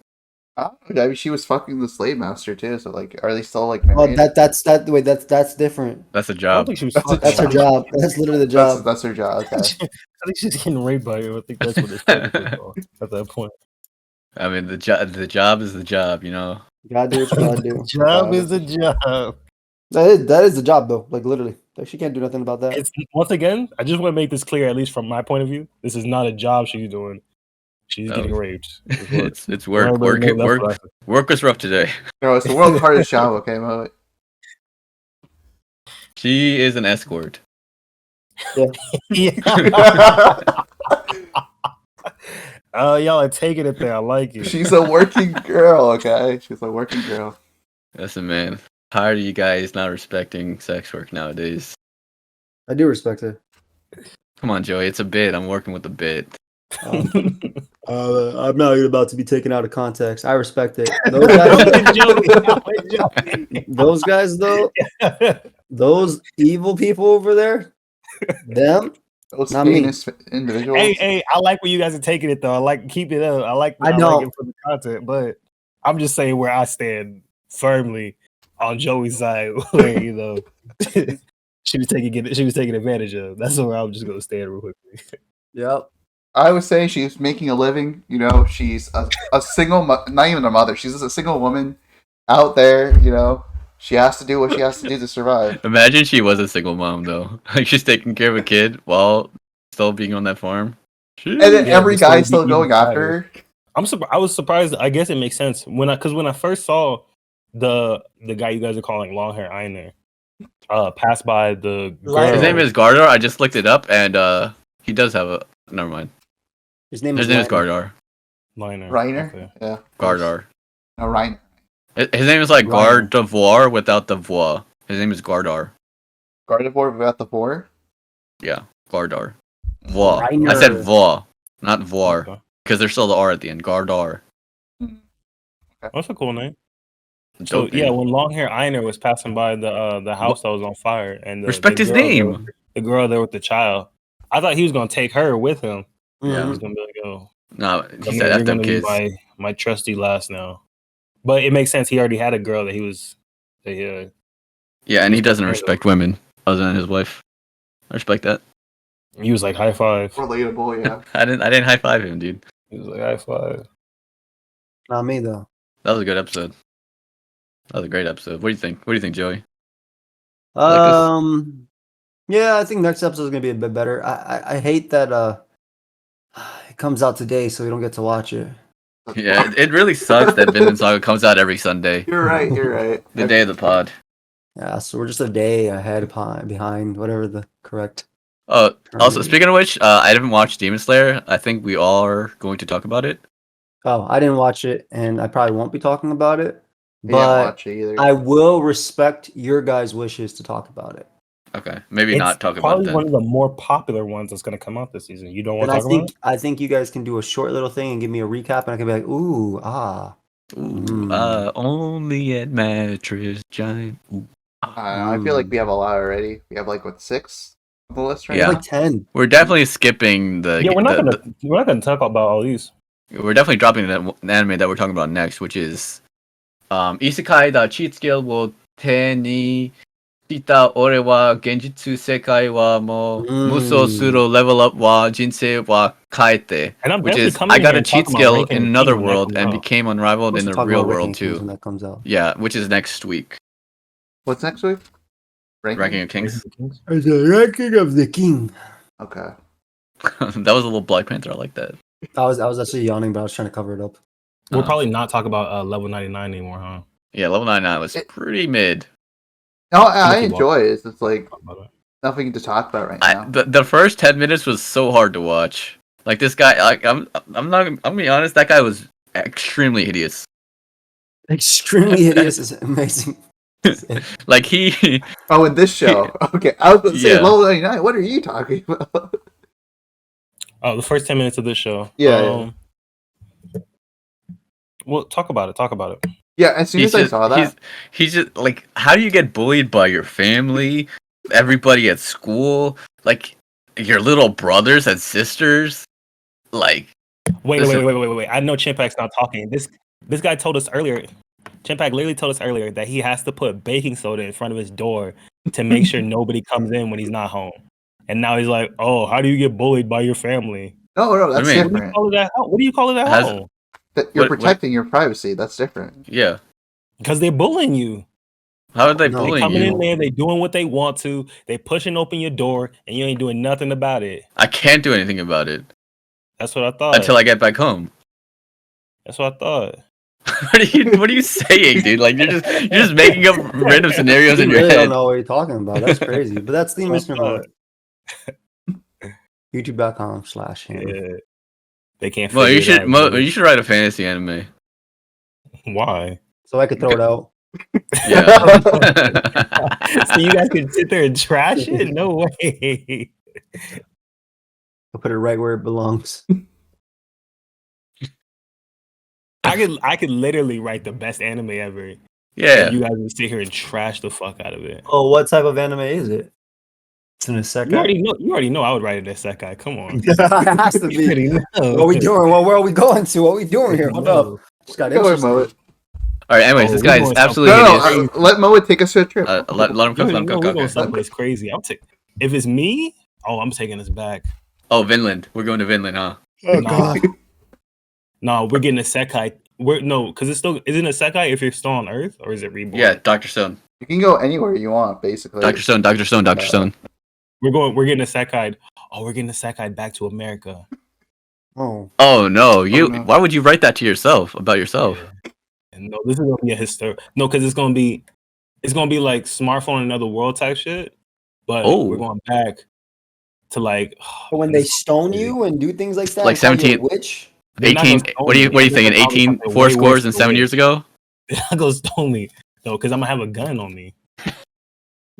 I mean, she was fucking the slave master too. So like, are they still like Well, married? that's different. That's a I don't job. think she was. That's a fucking That's her him. job. That's literally the job. That's her job. Okay. I think she's getting raped by him. I think that's what it's at that point. I mean, the job is the job, you know. You gotta do what you gotta do. Job is a job. That is the job though. Like literally, like she can't do nothing about that. It's, once again, I just want to make this clear, at least from my point of view. This is not a job she's doing. She's No. getting raped. It's It's work. Work was rough today. No, it's the world's hardest job. Okay, Mo. She is an escort. yeah. Y'all are taking it there. I like it. She's a working girl. Okay, she's a working girl. Listen, man. Tired of you guys not respecting sex work nowadays. I do respect her. Come on, Joey. It's a bit. I'm working with a bit. I'm not about to be taken out of context. I respect it. Those guys though, those evil people over there, them. Those Not me. famous individuals. Hey, I like where you guys are taking it though. I like keep it up. I know. like it for the content, but I'm just saying where I stand firmly on Joey's side, where you know she was taking advantage of. That's where I'm just gonna stand real quickly. Yep. I would say she's making a living. You know, she's a single, not even a mother. She's just a single woman out there. You know, She has to do what she has to do to survive. Imagine she was a single mom though. Like she's taking care of a kid while still being on that farm. And then Yeah, every but so guy's it'd still be going even after sadder. her. I was surprised. I guess it makes sense when I first saw the guy you guys are calling long hair Einer pass by the girl. His name is Gardar. I just looked it up, and he does have a. Never mind. His name His is name is Liner. Gardar. Liner. Reiner? Okay. Yeah. of course. Gardar. No, Reiner. His name is like Reiner. Gardevoir without the voix. His name is Gardar. Gardevoir without the four? Yeah, Gardar. Voix. I Reiner. said voix, not voir, Okay. because there's still the R at the end. Gardar. That's a cool name. So Dope yeah, name. when long hair Einer was passing by the house that was on fire, and Respect his girl there name. with- the girl there with the child, I thought he was gonna take her with him. Yeah. He was gonna be like, "Oh, No, come he here, said you're F them gonna be kids. my trusty lass now." But it makes sense. He already had a girl that he was. That Yeah, and he doesn't Respect respect women other than his wife. I respect that. he was like high five. Relatable, yeah. I didn't high five him, dude. He was like high five. Not me though. That was a good episode. That was a great episode. What do you think? What do you think, Joey? Like this? Yeah, I think next episode is gonna be a bit better. I hate that it comes out today, so we don't get to watch it. Yeah, it really sucks that Vinland Saga comes out every Sunday, You're right, you're right. the day of the pod. Yeah, so we're just a day ahead behind whatever the correct. Oh, also term speaking of which, I didn't watch Demon Slayer. I think we are going to talk about it. Oh, I didn't watch it, and I probably won't be talking about it. I didn't But watch it either. I will respect your guys' wishes to talk about it. Okay, maybe It's not talk about it probably then. one of the more popular ones that's gonna come out this season. You don't want And to talk about it? I think you guys can do a short little thing and give me a recap, and I can be like, ooh, ah. Ooh, only at Mattress Giant. Ooh. I feel like we have a lot already. We have like what, 6 on the list right Yeah. now? Like 10. We're definitely skipping the. Yeah, we're not gonna talk about all these. We're definitely dropping the anime that we're talking about next, which is Isekai da cheat skill wo te ni shita ore wa genjitsu sekai wa mo muso suru level up wa jinsei wa kaete. And I'm Which definitely is, coming I here got a and cheat talking about skill Ranking in the another King when that world comes and out. became unrivaled in Let's the talk real about world Ranking Kings too. when that comes out. Yeah, which is next week. What's next week? Ranking of Kings. It's a ranking of the king. Okay. That was a little Black Panther. I like that. I was actually yawning, but I was trying to cover it up. We'll probably not talk about level 99 anymore, huh? Yeah, level 99 was pretty mid. No, I keep enjoy it. It's like Talk about it. nothing to talk about right now. The first 10 minutes was so hard to watch. Like this guy, like I'm gonna be honest. That guy was extremely hideous. Extremely hideous is amazing. Like he, Oh, in this show. Okay. I was going to say Yeah. level 99. What are you talking about? Oh, the first 10 minutes of this show. Yeah, Well, talk about it. Talk about it. Yeah, as soon as I saw that. he's just like, how do you get bullied by your family, everybody at school, like your little brothers and sisters, like. Wait. I know Chimpak's not talking. This guy told us earlier. Chimpak literally told us earlier that he has to put baking soda in front of his door to make sure nobody comes in when he's not home. And now he's like, "Oh, how do you get bullied by your family? No, that's I mean- different. What do you call it at Has- home? That you're what- protecting your privacy. That's different. Yeah, Because they're bullying you. how are they No, bullying Coming you? in there, they doing what they want to. They pushing open your door, and you ain't doing nothing about it. I can't do anything about it That's what I thought. until I get back home. That's what I thought. What are you saying, dude? Like you're just making up random scenarios in You your really head. don't know what you're talking about. That's crazy. But that's the That's Mr. what I Moot. YouTube.com/him. Yeah. They can't. Well, figure it out, dude. you should write a fantasy anime. Why? So I could throw it out. Yeah. So you guys can sit there and trash it? No way. I'll put it right where it belongs. I could literally write the best anime ever. Yeah. And you guys would sit here and trash the fuck out of it. Oh, what type of anime is it? It's an isekai. You already know I would write it as Sekai. Come on. It has to You already be. know. What are we doing? Where are we going to? What are we doing here? Hold up. Just got Go ahead, interested. Moet. All right. Anyways, Oh, this we guy is going absolutely No, hideous. let Moet take us to a trip. Let him You cook. Let already him know cook. we're going Okay. someplace crazy. If it's me, I'm taking this back. Oh, Vinland. We're going to Vinland, huh? Oh, God. No, we're getting a Sekai. Because it's still isn't a Sekai if you're still on Earth, or is it reborn? Yeah, Dr. Stone. You can go anywhere you want, basically. Dr. Stone, Dr. Stone, Dr. Stone. We're getting a Sekai. Oh, we're getting a Sekai back to America. Oh, Oh no, no. why would you write that to yourself about yourself? Yeah. And no, this is gonna be a history. No, because it's gonna be like smartphone in another world type shit. But we're going back to like but when they stone you and do things like that, Like and call you a 17 witch. 18. What are you thinking? 18, 4 scores and 7 years ago? They're not gonna stone me. No, because I'm gonna have a gun on me.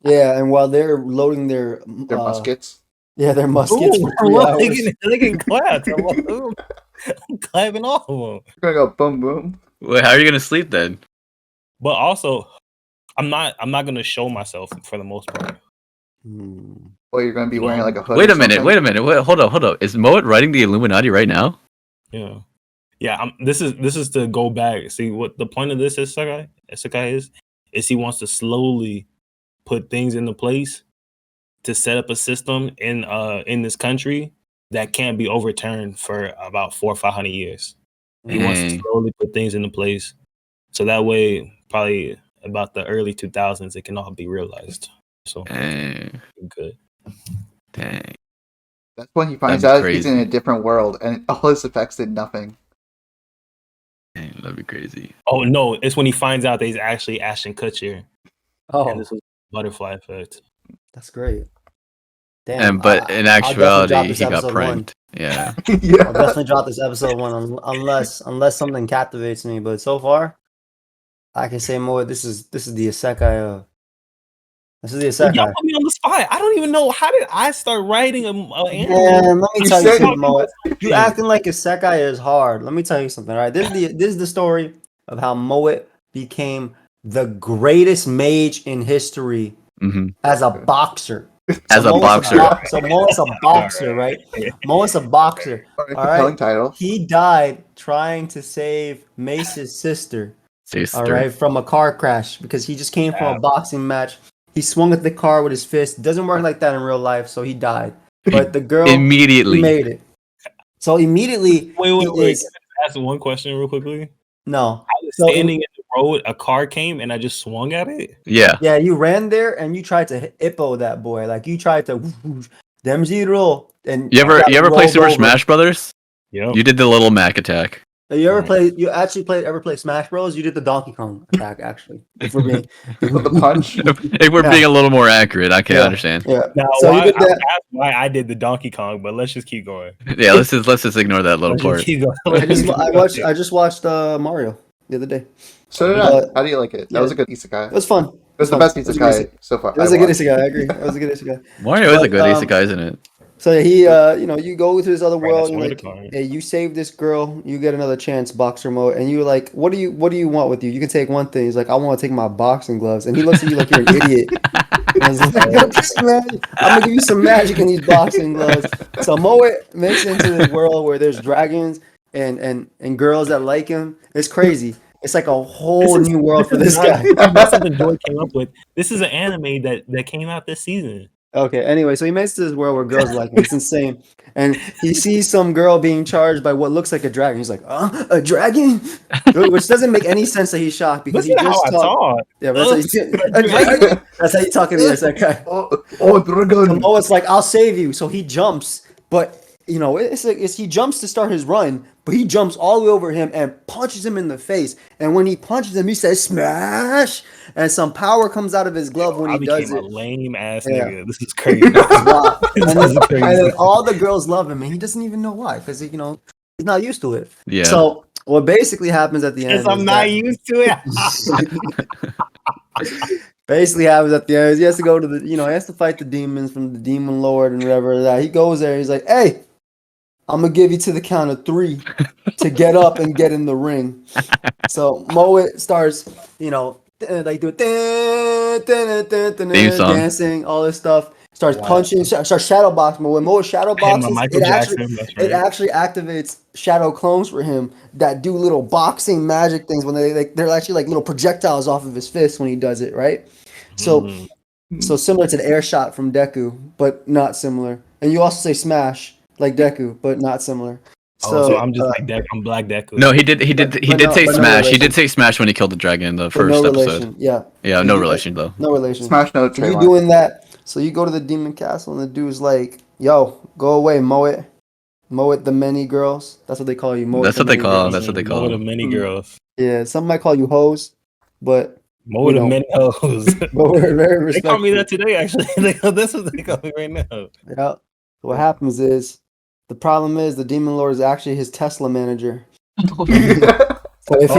Yeah, and while they're loading their muskets. Yeah, their muskets Ooh, for 3 look, hours. they getting clapped. I'm clapping all of them. You're gonna go boom boom. Wait, how are you gonna sleep then? But also, I'm not gonna show myself for the most part. Or you're gonna be wearing like a hood. Wait a minute. Hold up. Is Moet writing the Illuminati right now? Yeah. This is to go back. See what the point of this is, Sekai is he wants to slowly put things into place to set up a system in this country that can't be overturned for about 400 or 500 years. He wants to slowly put things into place, so that way, probably about the early 2000s, it can all be realized. So good. Dang. That's when he finds out he's in a different world, and all his effects did nothing. Dang, that'd be crazy. Oh no, it's when he finds out that he's actually Ashton Kutcher. Oh, and this was butterfly effect. That's great. Damn. But in actuality, he got pranked. Yeah. Yeah. I'll definitely drop this episode 1 unless something captivates me. But so far, I can say more. This is the isekai. This is the isekai. Y'all put me on the spot. I don't even know how did I start writing an anime. Man, let me tell you something, Moet. You Yeah. acting like isekai is hard. Let me tell you something. All right, this is the story of how Moet became the greatest mage in history as a boxer. As a boxer. So Moet's a boxer, right? Moet's a boxer. All right. Title. He died trying to save Mace's sister. All right, from a car crash because he just came from a boxing match. He swung at the car with his fist. It doesn't work like that in real life, so he died. But the girl immediately made it. So immediately, Wait. Can I ask one question real quickly? No. I was standing in the road, a car came, and I just swung at it. Yeah. Yeah, you ran there and you tried to hippo that boy. Like you tried to them zero. And you ever play Super Smash Brothers? Yeah. You did the little Mac attack. You actually play Smash Bros? You did the Donkey Kong attack actually. If we're being the punch. If we're being a little more accurate, I can't understand. Yeah. Now, So you did that. That's why I did the Donkey Kong, but let's just keep going. Yeah, let's just ignore that little part. Keep going. I just watched Mario the other day. So did I. How do you like it? That was a good isekai. It was fun. It was the best isekai so far. It was a good isekai. I agree. It was a good isekai. Mario is a good isekai, isn't it? So he, you go to this other world. that's You're like, what it hey, you save this girl, you get another chance, boxer mode, and you're like, what do you want with you? You can take one thing. He's like, I want to take my boxing gloves, and he looks at you like you're an idiot. And he's like, I'm gonna give you some magic in these boxing gloves. So Moet makes it into this world where there's dragons and girls that like him. It's crazy. It's like a whole new world for this guy. That's something Joy came up with. This is an anime that came out this season. Okay, anyway, so he makes this world where girls like him. It's insane. And he sees some girl being charged by what looks like a dragon. He's like, a dragon? Which doesn't make any sense that he's shocked because he just talked. Yeah, but that's how you talk in the isekai. Dragon. So Moet's like, I'll save you. So he jumps, but he jumps to start his run, but he jumps all the way over him and punches him in the face. And when he punches him, he says smash, and some power comes out of his glove when he does it. A lame ass nigga. This is crazy. And then all the girls love him, and he doesn't even know why because he's not used to it. Yeah. So what basically happens at the end? I'm not used to it. Basically happens at the end. He has to go to he has to fight the demons from the demon lord and whatever that. He goes there. He's like, hey, I'm gonna give you to the count of 3 to get up and get in the ring. So Moet starts, like doing dancing, all this stuff. Starts punching, starts shadow boxing. But when Moet shadow boxes, it actually activates shadow clones for him that do little boxing magic things when they're actually like little projectiles off of his fist when he does it, right? So similar to the air shot from Deku, but not similar. And you also say smash like Deku, but not similar. So I'm just like Deku. I'm Black Deku. No, he did say but no Smash. He relation. did say Smash when he killed the dragon in the But first no episode. relation. Yeah. Yeah, no relation though. No relation. Smash no So you Trayvon. doing that? So you go to the demon castle, and the dude's like, "Yo, go away, Moet. Moet the many girls. That's what they call you. Moet That's the what they many call. girls. That's what they call. Mo with many girls. Yeah, some might call you hoes, but Mo with don't. many hoes. but we're very They respectful. call me that today. Actually, that's what they call me right now. Yeah. What happens is, the problem is the demon lord is actually his Tesla manager. So if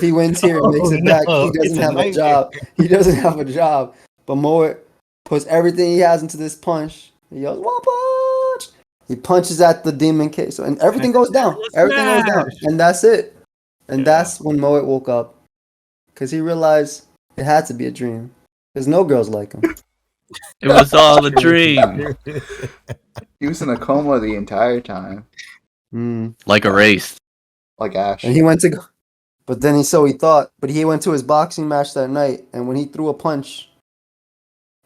he wins here and makes it back, he doesn't have a job. He doesn't have a job. But Moet puts everything he has into this punch. He yells, "One punch!" He punches at the demon case, and everything goes down. Everything goes down, and that's it. And that's when Moet woke up, because he realized it had to be a dream. There's no girls like him. It was all a dream. He was in a coma the entire time, Like erased. like Ash. And he went to go, but then he thought. But he went to his boxing match that night, and when he threw a punch,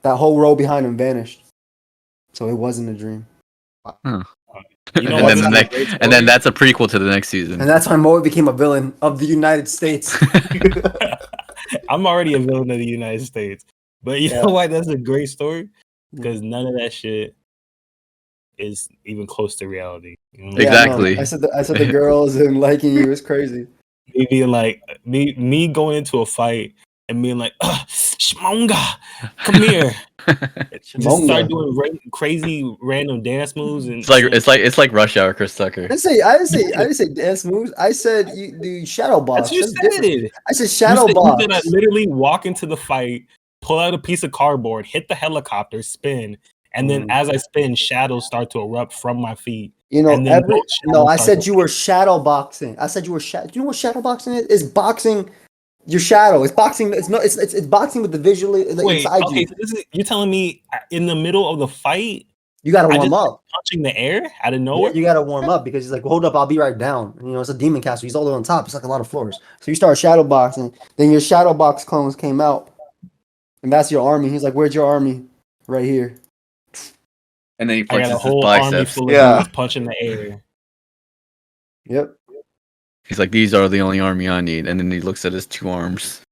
that whole row behind him vanished. So it wasn't a dream. Huh. You know and, what's then a great and then story? that's a prequel to the next season. And that's when Moet became a villain of the United States. I'm already a villain of the United States. But you know why that's a great story? Because none of that shit is even close to reality. You know? Exactly. I said the girls and liking you is crazy. Me being like me going into a fight and being like, Shmonga, come here. Just start doing crazy random dance moves and It's like Rush Hour, Chris Tucker. I didn't say dance moves. I said you do shadow box. That's what you said. I said shadow box. You said I literally walk into the fight, pull out a piece of cardboard, hit the helicopter, spin, and then as I spin, shadows start to erupt from my feet. You know, and then I said you were shadow boxing. I said you were shadow. Do you know what shadow boxing is? It's boxing your shadow. It's boxing. It's boxing with the visually inside you. So you're telling me in the middle of the fight, you got to warm up. Punching the air out of nowhere. Yeah, you got to warm up because he's like, hold up, I'll be right down. You know, it's a demon castle. He's all the way on top. It's like a lot of floors. So you start shadow boxing. Then your shadow box clones came out, and that's your army. He's like, where's your army? Right here. And then he I got punches a his whole army biceps. full of dudes punching the air. Yep. He's like, these are the only army I need. And then he looks at his two arms.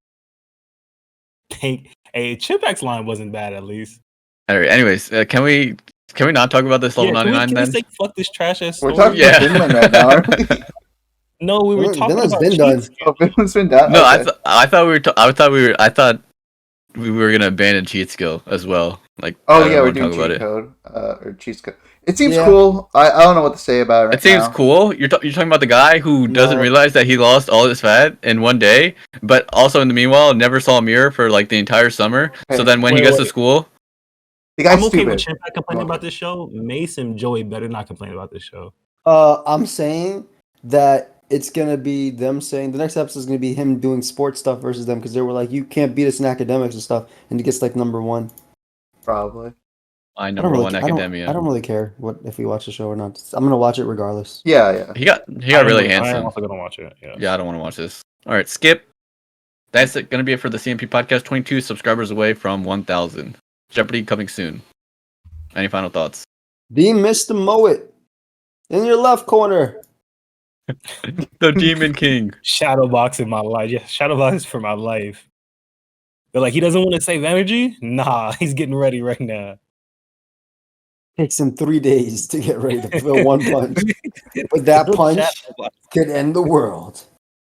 Hey, Chipak's line wasn't bad at least. All right. Anyways, can we not talk about this level 99 can then? we say fuck this trash ass We're story? talking about Vinland right now, aren't we? No, we were talking Vinland's about been done. Oh, Vinland's been done. No, Okay. I thought we were gonna abandon cheat skill as well. Like, Oh I don't yeah, we're wanna doing talk about cheat it. code or cheat code. It seems cool. I don't know what to say about it. Right It seems now. cool. You're talking about the guy who doesn't realize that he lost all his fat in one day, but also in the meanwhile never saw a mirror for like the entire summer. So then when he gets to school, the guy's I'm okay stupid. with Chipak complaining about this show. Mace and Joey better not complain about this show. I'm saying that it's gonna be them saying the next episode is gonna be him doing sports stuff versus them because they were like, you can't beat us in academics and stuff, and he gets like number one. Probably. number one academia. I don't really care if we watch the show or not. I'm gonna watch it regardless. Yeah. He got really handsome. I'm also gonna watch it. Yeah, I don't want to watch this. All right, skip. That's gonna be it for the CMP podcast. 22 subscribers away from 1,000. Jeopardy coming soon. Any final thoughts? Be Mr. Moet in your left corner. The Demon King. Shadowbox in my life. Yeah, Shadowbox for my life. They're like, he doesn't want to save energy? Nah, he's getting ready right now. Takes him 3 days to get ready to fill one punch. But that punch could end the world.